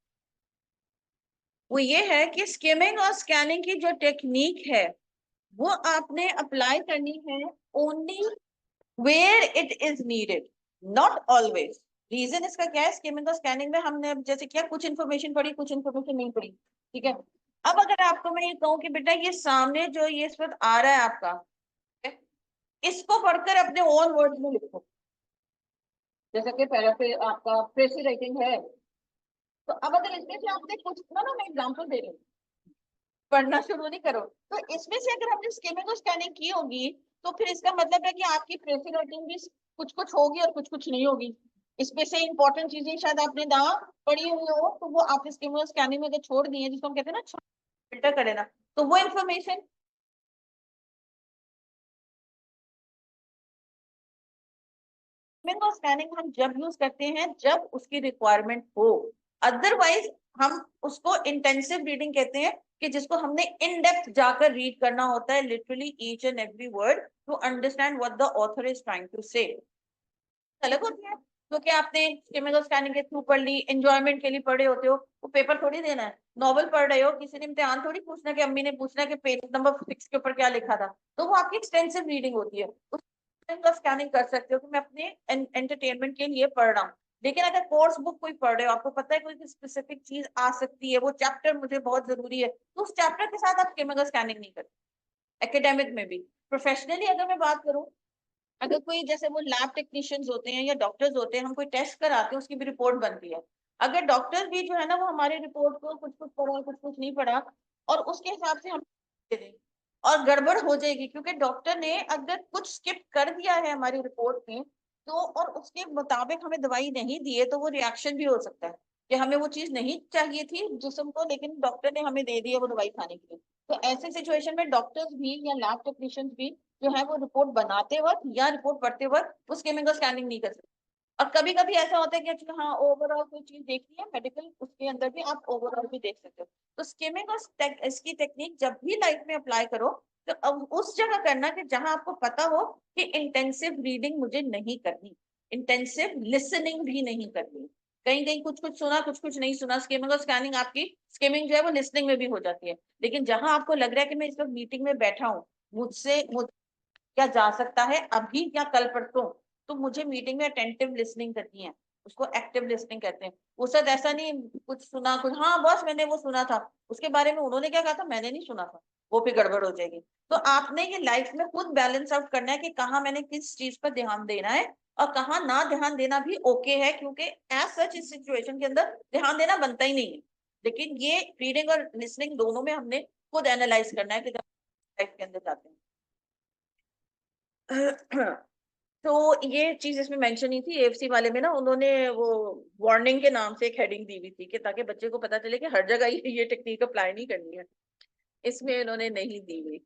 वो ये है कि स्किमिंग और स्कैनिंग की जो टेक्निक है वो आपने अप्लाई करनी है only where it is needed, not always. Reason इसका क्या है, स्किमिंग और स्कैनिंग में हमने अब जैसे क्या कुछ इन्फॉर्मेशन पढ़ी, कुछ इन्फॉर्मेशन नहीं पढ़ी, ठीक है। अब अगर आपको मैं ये कहूँ कि बेटा ये सामने जो ये इस वक्त आ रहा है आपका, इसको पढ़कर अपने ओन वर्ड्स में लिखो। जैसे कि पैराफ्रेज आपका प्रेसी राइटिंग है, तो अब अगर इसमें से आपने कुछ ना ना, मैं एग्जांपल दे रही हूँ, पढ़ना शुरू नहीं करो, तो इसमें से अगर हमने स्किमिंग और स्कैनिंग की होगी तो फिर इसका मतलब है कि आपकी प्रेसी राइटिंग भी कुछ कुछ होगी और कुछ कुछ नहीं होगी। इसमें से इंपॉर्टेंट चीजें शायद आपने ना पढ़ी हुई हो, तो वो आपने स्किमिंग और स्कैनिंग में अगर छोड़ दी है, जिसको हम कहते हैं ना फिल्टर करे ना, तो वो इन्फॉर्मेशन। स्किमिंग और स्कैनिंग हम जब यूज करते हैं जब उसकी रिक्वायरमेंट हो, अदरवाइज हम उसको इंटेंसिव रीडिंग कहते हैं, कि जिसको हमने इन डेप्थ जाकर रीड करना होता है, literally each and every word to understand what the author is trying to say. अलग होती है, क्योंकि आपने स्किमिंग और स्कैनिंग के थ्रू पढ़ ली, एंजॉयमेंट के लिए पढ़े होते हो, वो पेपर थोड़ी देना है। नॉवल पढ़ रहे हो, किसी ने इम्तिहान थोड़ी पूछना कि अम्मी ने पूछना कि पेज नंबर 6 के ऊपर क्या लिखा था, तो वो आपकी एक्सटेंसिव रीडिंग होती है। स्कैनिंग कर सकते हो कि मैं अपने एंटरटेनमेंट के लिए पढ़ रहा हूँ, लेकिन अगर कोर्स बुक कोई पढ़ रहे हो, आपको पता है कोई स्पेसिफिक चीज आ सकती है, वो चैप्टर मुझे बहुत जरूरी है, तो उस चैप्टर के साथ आप केमिकल स्कैनिंग नहीं करते। एकेडमिक में भी, प्रोफेशनली अगर मैं बात करूं, अगर कोई जैसे वो लैब टेक्नीशियंस होते हैं या डॉक्टर्स होते हैं, हम कोई टेस्ट कराते हैं, उसकी भी रिपोर्ट बनती है। अगर डॉक्टर्स भी जो है ना, वो हमारे रिपोर्ट को कुछ कुछ पढ़ा कुछ कुछ नहीं पढ़ा, और उसके हिसाब से हम दे दें, और गड़बड़ हो जाएगी, क्योंकि डॉक्टर ने अगर कुछ स्किप कर दिया है हमारी रिपोर्ट में, तो और उसके मुताबिक हमें दवाई नहीं दी है, तो वो रिएक्शन भी हो सकता है कि हमें वो चीज नहीं चाहिए थी जिस्म को, लेकिन डॉक्टर ने हमें दे दी है वो दवाई खाने के लिए। तो ऐसे सिचुएशन में डॉक्टर्स भी या लैब टेक्नीशियंस भी जो है वो रिपोर्ट बनाते वक्त या रिपोर्ट पढ़ते वक्त उस केमिकल स्कैनिंग नहीं कर सकते। और कभी कभी ऐसा होता है कि अच्छा हाँ ओवरऑल कोई चीज देखनी है मेडिकल, उसके अंदर भी आप ओवरऑल भी देख सकते हो। तो स्किमिंग और इसकी टेक्निक जब भी लाइफ में अप्लाई करो, तो अब उस जगह करना कि जहां आपको पता हो कि इंटेंसिव रीडिंग मुझे नहीं करनी, इंटेंसिव लिसनिंग भी नहीं करनी। कहीं कहीं कुछ कुछ सुना कुछ कुछ नहीं सुना, स्किमिंग और स्कैनिंग आपकी, स्किमिंग जो है वो लिसनिंग में भी हो जाती है। लेकिन जहां आपको लग रहा है कि मैं इस वक्त मीटिंग में बैठा हूँ, मुझ क्या जा सकता है अभी या कल परसों, तो मुझे मीटिंग में अटेंटिव लिसनिंग करनी है, उसको एक्टिव लिसनिंग कहते हैं। उस वक्त ऐसा नहीं कुछ सुना कुछ, हाँ बॉस मैंने वो सुना था, उसके बारे में उन्होंने क्या कहा था मैंने नहीं सुना था, वो भी गड़बड़ हो जाएगी। तो आपने ये लाइफ में खुद बैलेंस आउट करना है कि कहाँ मैंने किस चीज पर ध्यान देना है और कहाँ ना ध्यान देना भी ओके है, क्योंकि एज सच इस सिचुएशन के अंदर ध्यान देना बनता ही नहीं है। लेकिन ये रीडिंग और लिसनिंग दोनों में हमने खुद एनालाइज करना है कि जब लाइफ के अंदर जाते हैं। तो ये चीज इसमें मेंशन ही थी एएफसी वाले में ना, उन्होंने वो वार्निंग के नाम से एक हेडिंग दी हुई थी कि ताकि बच्चे को पता चले कि हर जगह ये टेक्निक अप्लाई नहीं करनी है, इसमें इन्होंने नहीं दी हुई।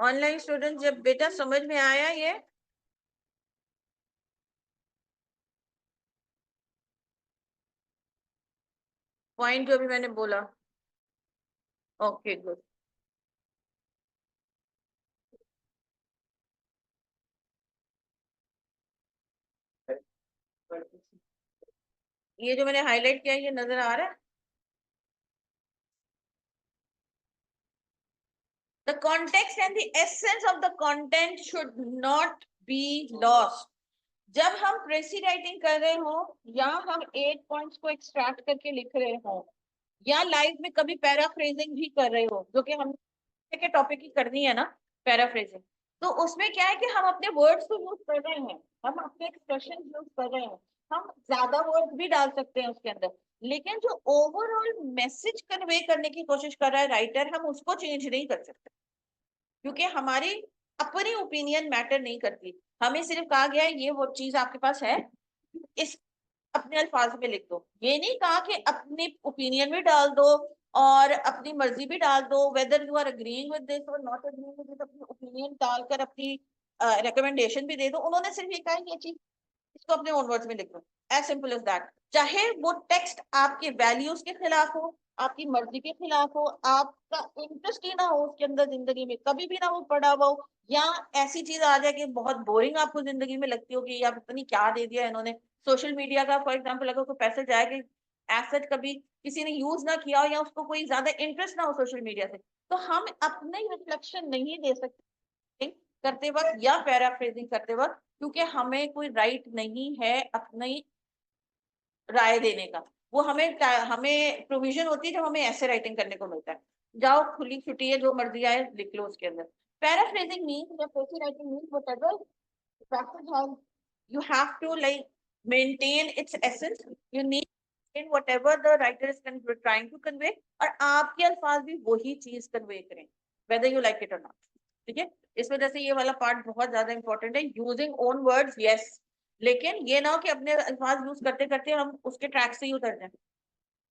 ऑनलाइन स्टूडेंट जब बेटा समझ में आया ये, पॉइंट जो भी मैंने बोला। Okay good. ये जो मैंने हाईलाइट किया ये नजर आ रहा है। The context and the essence of the content should not be lost. जब हम प्रेसी राइटिंग कर रहे हो, या हम 8 पॉइंट्स को एक्सट्रैक्ट करके लिख रहे हो, या लाइव में कभी पैराफ्रेजिंग भी कर रहे हो, जो कि हम के टॉपिक की करनी है ना, पैराफ्रेजिंग, तो उसमें क्या है कि हम अपने वर्ड्स को यूज कर रहे हैं, हम अपने एक्सप्रेशन यूज कर रहे हैं, हम ज्यादा वर्ड्स भी डाल सकते हैं उसके अंदर, लेकिन जो ओवरऑल मैसेज कन्वे करने की कोशिश कर रहा है राइटर, हम उसको चेंज नहीं कर सकते, क्योंकि हमारी अपनी ओपिनियन मैटर नहीं करती। हमें सिर्फ कहा गया है ये वो चीज आपके पास है, इस अपने अल्फाज में लिख दो, ये नहीं कहा कि अपनी ओपिनियन भी डाल दो और अपनी मर्जी भी डाल दो, whether you are agreeing with this और नॉट अग्रीइंग विद दिस, अपनी ओपिनियन डालकर अपनी रिकमेंडेशन भी दे दो। उन्होंने सिर्फ ये कहा ये चीज इसको अपने ओन वर्ड्स में लिख दो, एज सिंपल एज दैट। चाहे वो टेक्स्ट आपके वैल्यूज के खिलाफ हो, आपकी मर्जी के खिलाफ हो, आपका इंटरेस्ट ही ना हो उसके अंदर, जिंदगी में कभी भी ना वो पढ़ा हुआ हो, या ऐसी चीज आ जाए कि बहुत बोरिंग आपको जिंदगी में लगती होगी, या पता नहीं क्या दे दिया इन्होंने। सोशल मीडिया का फॉर एग्जाम्पल अगर कोई पैसे जाए कि एसेट कभी किसी ने यूज ना किया हो, या उसको कोई ज्यादा इंटरेस्ट ना हो सोशल मीडिया से, तो हम अपने रिफ्लेक्शन नहीं दे सकते करते वक्त या पैराफ्रेजिंग करते वक्त, क्योंकि हमें कोई राइट नहीं है अपनी राय देने का। वो हमें प्रोविजन होती है जब हमें ऐसे राइटिंग करने को मिलता है, जाओ खुली छुट्टी है जो मर्जी आए लिख लो उसके अंदर। पैराफ्रेजिंग मीन्स या poetry writing means whatever passage has, you have to like maintain its essence, you need in whatever the writer is trying to convey, और आपके अल्फाज भी वही चीज कन्वे करें whether you like it or not। ठीक है, इस वजह से ये वाला पार्ट बहुत ज्यादा इंपॉर्टेंट है, यूजिंग ओन वर्ड्स यस, लेकिन ये ना हो कि अपने अल्फाज यूज करते करते हम उसके ट्रैक से ही उतर जाए।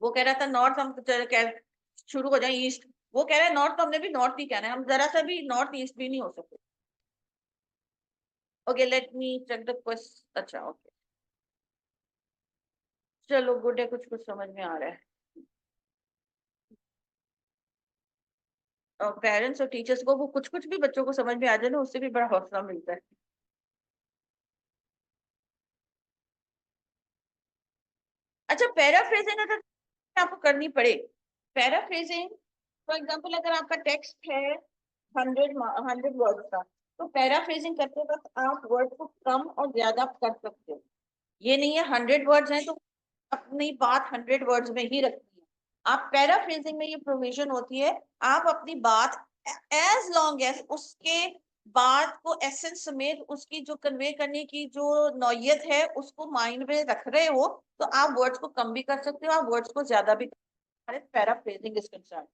वो कह रहा था नॉर्थ, हम शुरू हो जाए ईस्ट, वो कह रहा है नॉर्थ, तो हमने भी नॉर्थ ही कहना है, हम जरा सा भी नॉर्थ ईस्ट भी नहीं हो सकते। Okay let me check the question. अच्छा ओके, चलो गुड है, कुछ कुछ समझ में आ रहा है। और पेरेंट्स और टीचर्स को वो कुछ कुछ भी बच्चों को समझ में आ जाए ना, उससे भी बड़ा हौसला मिलता है। अच्छा पैराफ्रेजिंग अगर आपको करनी पड़े, पैराफ्रेजिंग, फॉर एग्जाम्पल अगर आपका टेक्स्ट है 100 वर्ड का, तो पैराफ्रेजिंग करते वक्त आप वर्ड को कम और ज्यादा कर सकते हो। ये नहीं है 100 वर्ड्स हैं तो अपनी बात 100 वर्ड्स में ही रखनी है। आप पैराफ्रेजिंग में ये प्रोविजन होती है, आप अपनी बात एज लॉन्ग एज उसके बात को एसेंस समेत उसकी जो कन्वे करने की जो नौयत है उसको माइंड में रख रहे हो, तो आप वर्ड्स को कम भी कर सकते हो, आप वर्ड्स को ज्यादा भी। Paraphrasing is concern.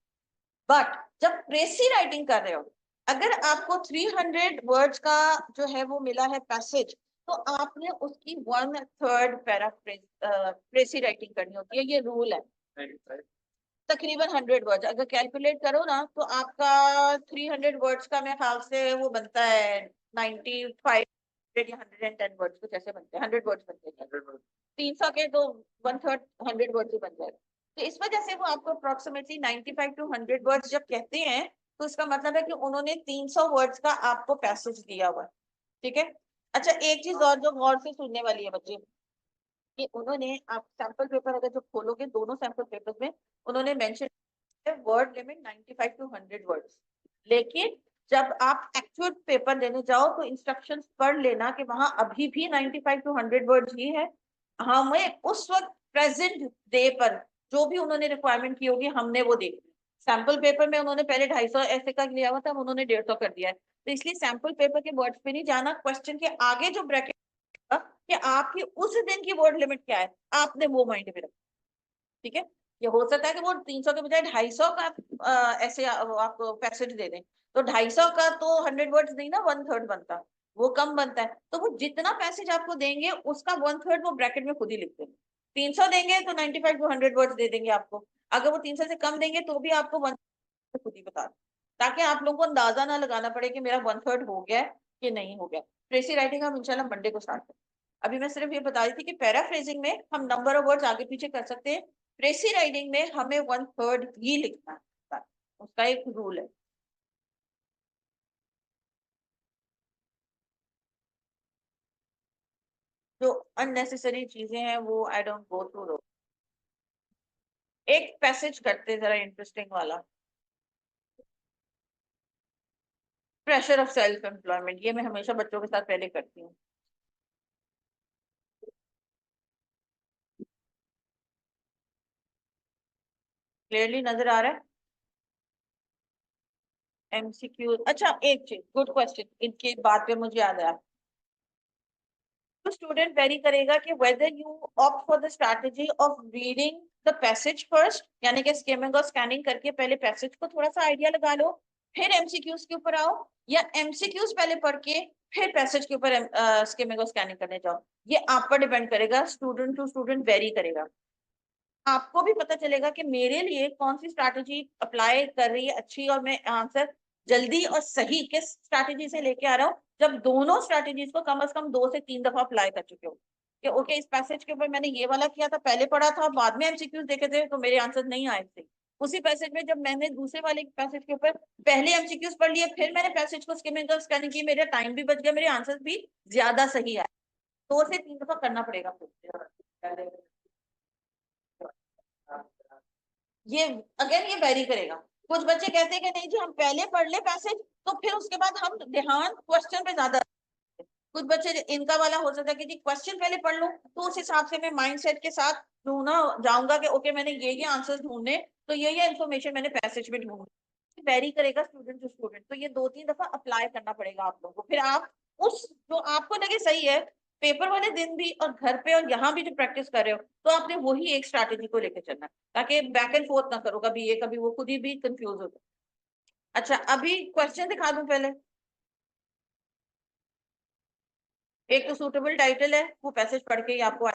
बट जब प्रेसी राइटिंग कर रहे हो, अगर आपको 300 वर्ड्स का जो है वो मिला है पैसेज, तो आपने उसकी 1/3 पैराफ्रेज प्रेसी राइटिंग करनी होती है, ये रूल है। तकरीबन 100 वर्ड्स अगर कैलकुलेट करो ना, तो आपका 300 वर्ड्स का मेरे ख्याल से वो बनता है 95 या 110 वर्ड्स, कुछ ऐसे बनते हैं, 100 वर्ड्स बनते हैं। 300 के तो 1/3 100 वर्ड्स ही बन जाएगा। तो इस वजह से वो आपको अप्रोक्सीमेटली 95 to 100 वर्ड्स जब कहते हैं, तो इसका मतलब है कि उन्होंने 300 वर्ड्स का आपको पैसेज दिया हुआ है। ठीक है। अच्छा, एक चीज और जो गौर से सुनने वाली है बच्चे, कि उन्होंने आप सैंपल पेपर अगर जो खोलोगे, दोनों सैंपल पेपर में उन्होंने mention word limit 95 to 100 words, लेकिन जब आप एक्चुअल पेपर देने जाओ तो इंस्ट्रक्शंस पढ़ लेना कि वहां अभी भी 95 to 100 वर्ड्स ही है। हमें उस वक्त प्रेजेंट डे पर जो भी उन्होंने रिक्वायरमेंट की होगी हमने वो देखी। सैंपल पेपर में उन्होंने पहले 250 ऐसे का लिया हुआ था, उन्होंने 150 कर दिया है, तो इसलिए सैंपल पेपर के वर्ड्स पे नहीं जाना, क्वेश्चन के आगे जो ब्रैकेट कि आपकी उस दिन की वर्ड लिमिट क्या है, आपने वो माइंड में रखा। ठीक है। ये हो सकता है कि वो 300 के बजाय 250 का ऐसे आपको पैसेज दे दें, तो 250 का तो 100 वर्ड्स नहीं ना, 1/3 बनता, वो कम बनता है। तो वो जितना पैसेज आपको देंगे उसका 1/3 वो ब्रैकेट में खुद ही लिख देंगे। 300 देंगे तो 95 to 100 वर्ड्स दे देंगे आपको, अगर वो 300 से कम देंगे तो भी आपको 1/3 खुद ही बता दें, ताकि आप लोगों को अंदाजा ना लगाना पड़े कि मेरा 1/3 हो गया कि नहीं हो गया। ट्रेसी राइटिंग हम इंशाल्लाह मंडे को स्टार्ट करें। अभी मैं सिर्फ ये बता रही थी कि पैराफ्रेजिंग में हम नंबर ऑफ वर्ड्स आगे पीछे कर सकते हैं, ट्रेसी राइटिंग में हमें 1/3 ही लिखना है, उसका एक रूल है। जो अननेसेसरी चीजें हैं वो आई डोंट गो थ्रू। एक पैसेज करते जरा इंटरेस्टिंग वाला, प्रेशर ऑफ सेल्फ एम्प्लॉयमेंट, ये मैं हमेशा बच्चों के साथ पहले करती हूँ। क्लियरली नजर आ रहा है? एमसीक्यू, अच्छा एक चीज, गुड क्वेश्चन, इनके बाद पे मुझे याद आया। तो स्टूडेंट वेरी करेगा कि whether you opt for the strategy of reading the passage first, यानी कि स्किमिंग और स्कैनिंग करके पहले पैसेज को थोड़ा सा आइडिया लगा लो, फिर एमसीक्यूज के ऊपर आओ, या एमसीक्यूज पहले पढ़ के फिर पैसेज के ऊपर स्किमिंग और स्कैनिंग करने जाओ। ये आप पर डिपेंड करेगा, स्टूडेंट टू स्टूडेंट वेरी करेगा। आपको भी पता चलेगा कि मेरे लिए कौन सी स्ट्रैटेजी अप्लाई कर रही है अच्छी, और मैं आंसर जल्दी और सही किस स्ट्रैटेजी से लेके आ रहा हूँ, जब दोनों स्ट्रैटेजीज को कम से कम 2 से 3 दफा अप्लाई कर चुके हो कि ओके इस पैसेज के ऊपर मैंने ये वाला किया था, पहले पढ़ा था, बाद में एमसीक्यूज देखे थे तो मेरे आंसर नहीं आए थे। उसी पैसेज में जब मैंने दूसरे वाले पैसेज के ऊपर पहले एमसीक्यूज पढ़ लिए, फिर मैंने पैसेज को स्किमिंग और स्कैनिंग की, मेरा टाइम भी बच गया, मेरे आंसर भी ज्यादा सही आए। 2 से 3 दफा करना पड़ेगा फिर। ये अगेन ये वेरी करेगा। कुछ बच्चे कहते हैं कि नहीं जी हम पहले पढ़ ले पैसेज, तो फिर उसके बाद हम ध्यान क्वेश्चन पे ज्यादा। कुछ बच्चे इनका वाला हो सकता है कि जी क्वेश्चन पहले पढ़ लूं, तो उस हिसाब से मैं माइंडसेट के साथ ढूंढना जाऊंगा कि ओके मैंने ये आंसर ढूंढने, तो ये इन्फॉर्मेशन मैंने पैसेज में ढूंढनी। वेरी करेगा स्टूडेंट टू स्टूडेंट, तो ये 2-3 दफा अप्लाई करना पड़ेगा आप लोगों को, फिर आप उस जो आपको लगे सही है पेपर वाले दिन भी और घर पे और यहाँ भी जो प्रैक्टिस कर रहे हो, तो आपने वही एक स्ट्रैटेजी को लेकर चलना, ताकि बैक एंड फोर्थ ना करो, कभी ये कभी वो, खुद ही भी कंफ्यूज हो जाए। अच्छा अभी क्वेश्चन दिखा दूं पहले। एक तो सूटेबल टाइटल है, वो पैसेज पढ़ के ही आपको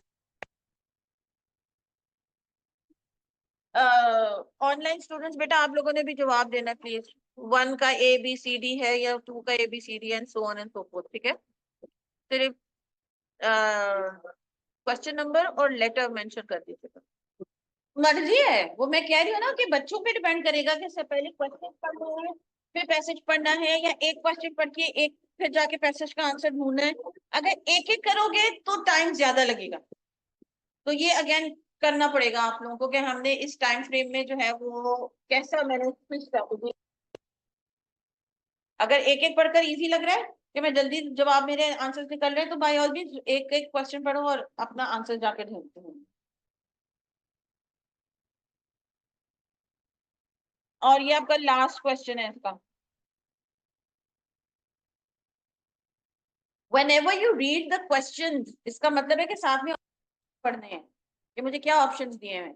ऑनलाइन स्टूडेंट्स बेटा आप लोगों ने भी जवाब देना प्लीज। 1 का ABCD है या 2 का ABCD and so on and so fourth, ठीक है। सिर्फ क्वेश्चन नंबर और लेटर मेंशन कर दीजिएगा। मर्जी है, वो मैं कह रही हूँ ना कि बच्चों पे डिपेंड करेगा कि सबसे पहले क्वेश्चन पढ़ना है फिर पैसेज पढ़ना है, या एक क्वेश्चन पढ़ के एक फिर जाके पैसेज का आंसर ढूंढना है। अगर एक एक करोगे तो टाइम ज्यादा लगेगा, तो ये अगेन करना पड़ेगा आप लोगों को कि हमने इस टाइम फ्रेम में जो है वो कैसा मैंने स्ट्रैटेजी। अगर एक एक पढ़कर इजी लग रहा है कि मैं जल्दी जवाब मेरे आंसर निकल रहे हैं, तो बाय ऑल मींस एक एक क्वेश्चन पढ़ो और अपना आंसर जाके ढूंढते हो। और ये आपका लास्ट क्वेश्चन है इसका। whenever you read the questions, इसका मतलब है कि साथ में पढ़ने हैं कि मुझे क्या ऑप्शंस दिए हैं,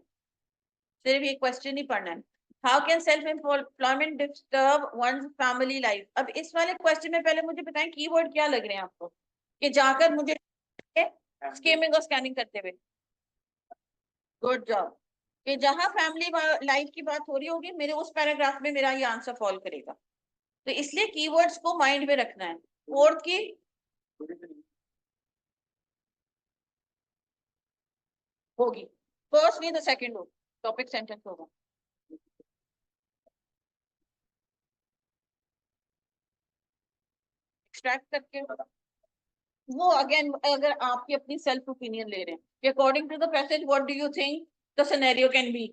सिर्फ ये क्वेश्चन ही पढ़ना है। How can self employment disturb one family life. अब इस वाले क्वेश्चन में पहले मुझे बताएं कीवर्ड क्या लग रहे हैं आपको, कि जाकर मुझे स्कीमिंग और स्कैनिंग करते हुए। Good job. कि जहां फैमिली लाइफ की बात हो रही होगी मेरे उस पैराग्राफ में मेरा ये आंसर फॉल करेगा, तो इसलिए कीवर्ड्स को माइंड में रखना है। फोर्थ की होगी, फर्स्ट नहीं तो सेकंड हो, टॉपिक सेंटेंस होगा। एक्सट्रैक्ट करके वो अगेन अगर आपकी अपनी सेल्फ ओपिनियन ले रहे हैं कि according to the passage what do you think the scenario can be,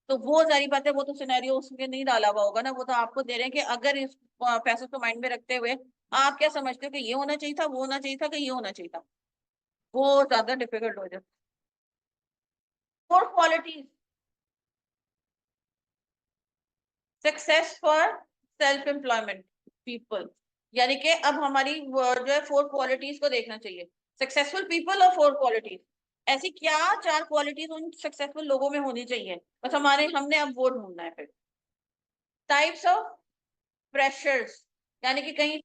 तो वो सारी बातें वो तो सिनेरियो उसमें नहीं डाला हुआ होगा ना, वो तो आपको दे रहे हैं कि अगर इस पैसेज को माइंड में रखते हुए आप क्या समझते हो कि ये होना चाहिए था, वो होना चाहिए था, कि ये होना चाहिए था, वो ज्यादा डिफिकल्ट हो जाता। Four qualities success for self employment people, यानी कि अब हमारी जो है फोर क्वालिटीज को देखना चाहिए। सक्सेसफुल पीपल और फोर क्वालिटीज, ऐसी क्या चार क्वालिटीज उन सक्सेसफुल लोगों में होनी चाहिए, बस हमारे हमने अब वो ढूंढना है फिर। टाइप्स ऑफ प्रेशर्स, यानी कि कहीं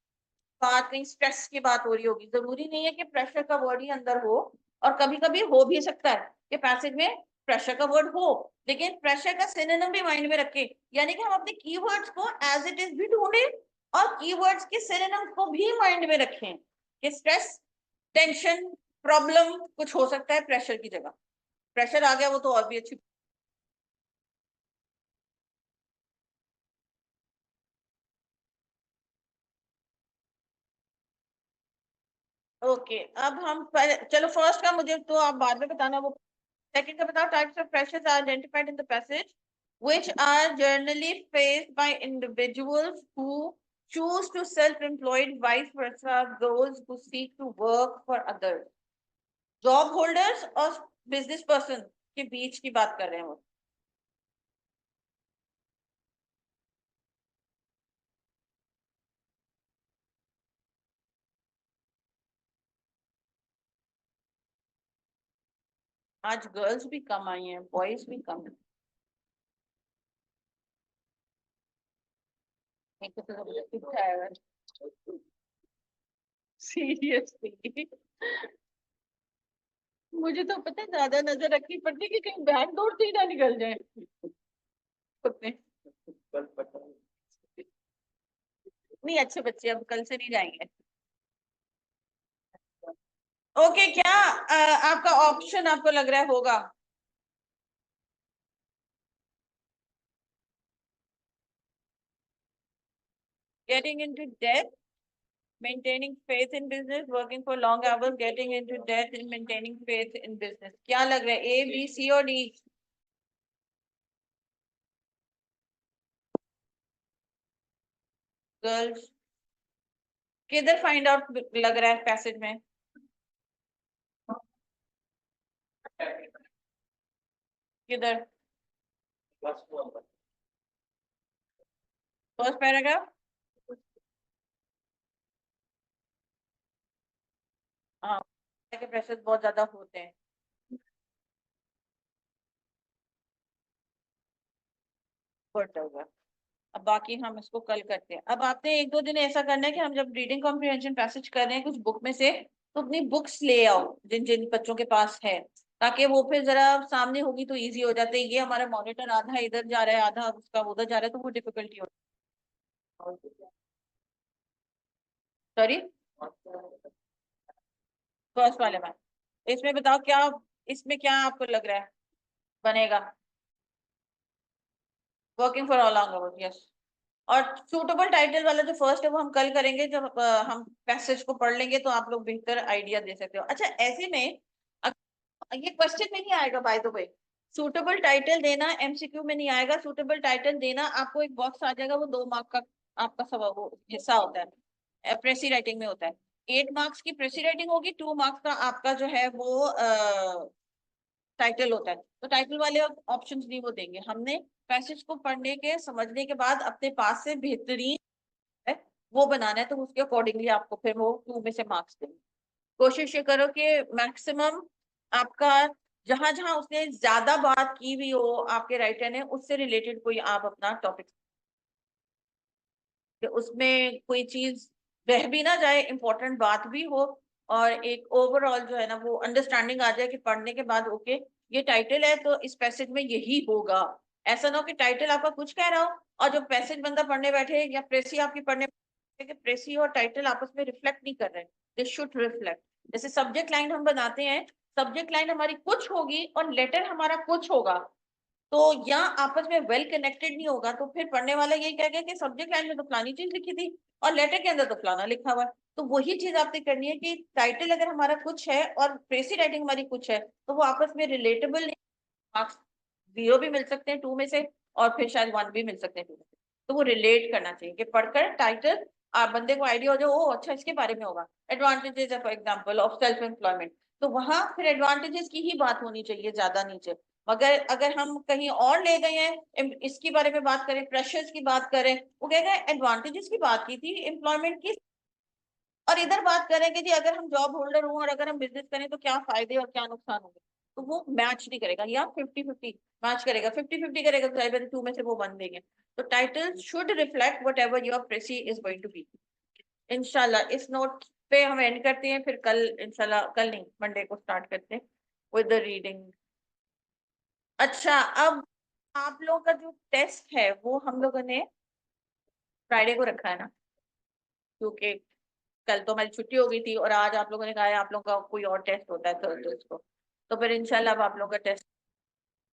बात कहीं स्ट्रेस की बात हो रही होगी, जरूरी नहीं है कि प्रेशर का वर्ड ही अंदर हो, और कभी कभी हो भी सकता है कि पैसेज में प्रेशर का वर्ड हो, लेकिन प्रेशर का सिनोनिम भी माइंड में रखें, यानी कि हम अपने कीवर्ड्स को एज इट इज भी ढूंढें और कीवर्ड्स के सिनोनिम को भी माइंड में रखें कि स्ट्रेस, टेंशन, प्रॉब्लम कुछ हो सकता है प्रेशर की जगह। प्रेशर आ गया वो तो और भी अच्छी। ओके अब हम चलो फर्स्ट का मुझे तो आप बाद में बताना, वो सेकंड का बताओ। Types of pressures are identified in the passage which are generally faced by individuals who choose to self-employed, vice versa those who seek to work for others। Job holders और बिजनेस पर्सन के बीच की बात कर रहे हैं वो। आज girls भी कम आई हैं, बॉयज भी कम है। सीरियसली मुझे तो पता है ज्यादा नजर रखनी पड़ती है कि कहीं बैक डोर से ही ना निकल जाए कुत्ते। नहीं अच्छे बच्चे अब कल से नहीं जाएंगे। ओके क्या आपका ऑप्शन आपको लग रहा है होगा? Getting into debt, maintaining faith in business, working for long hours, getting into debt and maintaining faith in business। क्या लग रहा है, ए बी सी और डी? गर्ल्स किधर फाइंड आउट लग रहा है पैसेज में? किधर? First paragraph. हाँ के प्रेशर बहुत ज्यादा होते हैं। Good होगा। अब बाकी हम इसको कल करते हैं। अब आपने एक दो दिन ऐसा करना है कि हम जब रीडिंग कॉम्प्रिहेंशन पैसेज कर रहे हैं कुछ बुक में से, तो अपनी बुक्स ले आओ जिन जिन बच्चों के पास है, ताकि वो फिर जरा सामने होगी तो इजी हो जाते हैं। ये हमारा मॉनिटर आधा इधर जा रहा है आधा उसका उधर जा रहा है, तो वो डिफिकल्टी हो। सॉरी, फर्स्ट वाले में इसमें बताओ क्या, इसमें क्या आपको लग रहा है बनेगा? Working for all hours, yes. और सूटेबल टाइटल वाला जो फर्स्ट है वो हम कल करेंगे, जब हम पैसेज को पढ़ लेंगे तो आप लोग बेहतर आइडिया दे सकते हो। अच्छा ऐसे में ये क्वेश्चन में नहीं आएगा by the way, suitable title देना एमसीक्यू में नहीं आएगा। सूटेबल टाइटल देना, आपको एक बॉक्स आ जाएगा, वो 2 मार्क का आपका सब वो हिस्सा होता है, प्रेसी राइटिंग में होता है। 8 मार्क्स की प्रेसी राइटिंग होगी, 2 मार्क्स का आपका जो है वो टाइटल होता है। तो टाइटल वाले ऑप्शंस नहीं वो देंगे। हमने पैसेज को पढ़ने के समझने के बाद अपने पास से बेहतरीन है वो बनाना है, तो उसके अकॉर्डिंगली आपको फिर वो 2 में से मार्क्स देंगे। कोशिश ये करो कि मैक्सिमम आपका जहां जहां उसने ज्यादा बात की हुई हो आपके राइटर ने, उससे रिलेटेड कोई आप अपना टॉपिक, उसमें कोई चीज बह भी ना जाए, इंपॉर्टेंट बात भी हो, और एक ओवरऑल जो है ना वो अंडरस्टैंडिंग आ जाए कि पढ़ने के बाद ओके ये टाइटल है तो इस पैसेज में यही होगा। ऐसा ना हो कि टाइटल आपका कुछ कह रहा हो और जो पैसेज बंदा पढ़ने बैठे या प्रेसी आपकी पढ़ने कि प्रेसी और टाइटल आपस में रिफ्लेक्ट नहीं कर रहे, दे शुड रिफ्लेक्ट। जैसे सब्जेक्ट लाइन हम बनाते हैं, सब्जेक्ट लाइन हमारी कुछ होगी और लेटर हमारा कुछ होगा, तो या आपस में वेल कनेक्टेड नहीं होगा, तो फिर पढ़ने वाला यही कहेगा कि सब्जेक्ट लाइन में तो फलानी चीज लिखी थी और लेटर के अंदर तो फलाना लिखा हुआ है। तो वही चीज आपने करनी है कि टाइटल अगर हमारा कुछ है और प्रेसी राइटिंग हमारी कुछ है, तो वो आपस में रिलेटेबल, मार्क्स 0 भी मिल सकते हैं 2 में से, और फिर शायद 1 भी मिल सकते हैं 2 में से। तो वो रिलेट करना चाहिए कि पढ़कर टाइटल आप बंदे को आइडिया हो जाए, ओ अच्छा इसके बारे में होगा। Advantages for example of self employment, तो वहां फिर एडवांटेजेस की ही बात होनी चाहिए, ज्यादा नीचे। मगर अगर हम कहीं और ले गए हैं, इसके बारे में बात करें, प्रेशर्स की बात करें, वो कहेगा एडवांटेजेस की बात की थी एम्प्लॉयमेंट की, और इधर बात करें कि जी अगर हम जॉब होल्डर हूँ और अगर हम बिजनेस करें तो क्या फायदे और क्या नुकसान होंगे, तो वो मैच नहीं करेगा। या 50-50 मैच करेगा, 50-50 करेगा, तो आई 2 में से वो बन देंगे। तो title should reflect whatever your precis is going to be. इंशाल्लाह इस नोट पे हम एंड करते हैं, फिर कल इंशाल्लाह, कल नहीं मंडे को स्टार्ट करते हैं विद द रीडिंग। अच्छा, अब आप लोगों का जो टेस्ट है वो हम लोगों ने फ्राइडे को रखा है ना, क्योंकि कल तो हमारी छुट्टी हो गई थी और आज आप लोगों ने कहा है आप लोगों का कोई और टेस्ट होता है थर्सडे को, तो फिर इंशाल्लाह अब आप लोगों का टेस्ट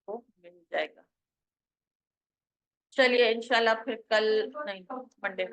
को मिल जाएगा। चलिए इंशाल्लाह फिर कल नहीं, मंडे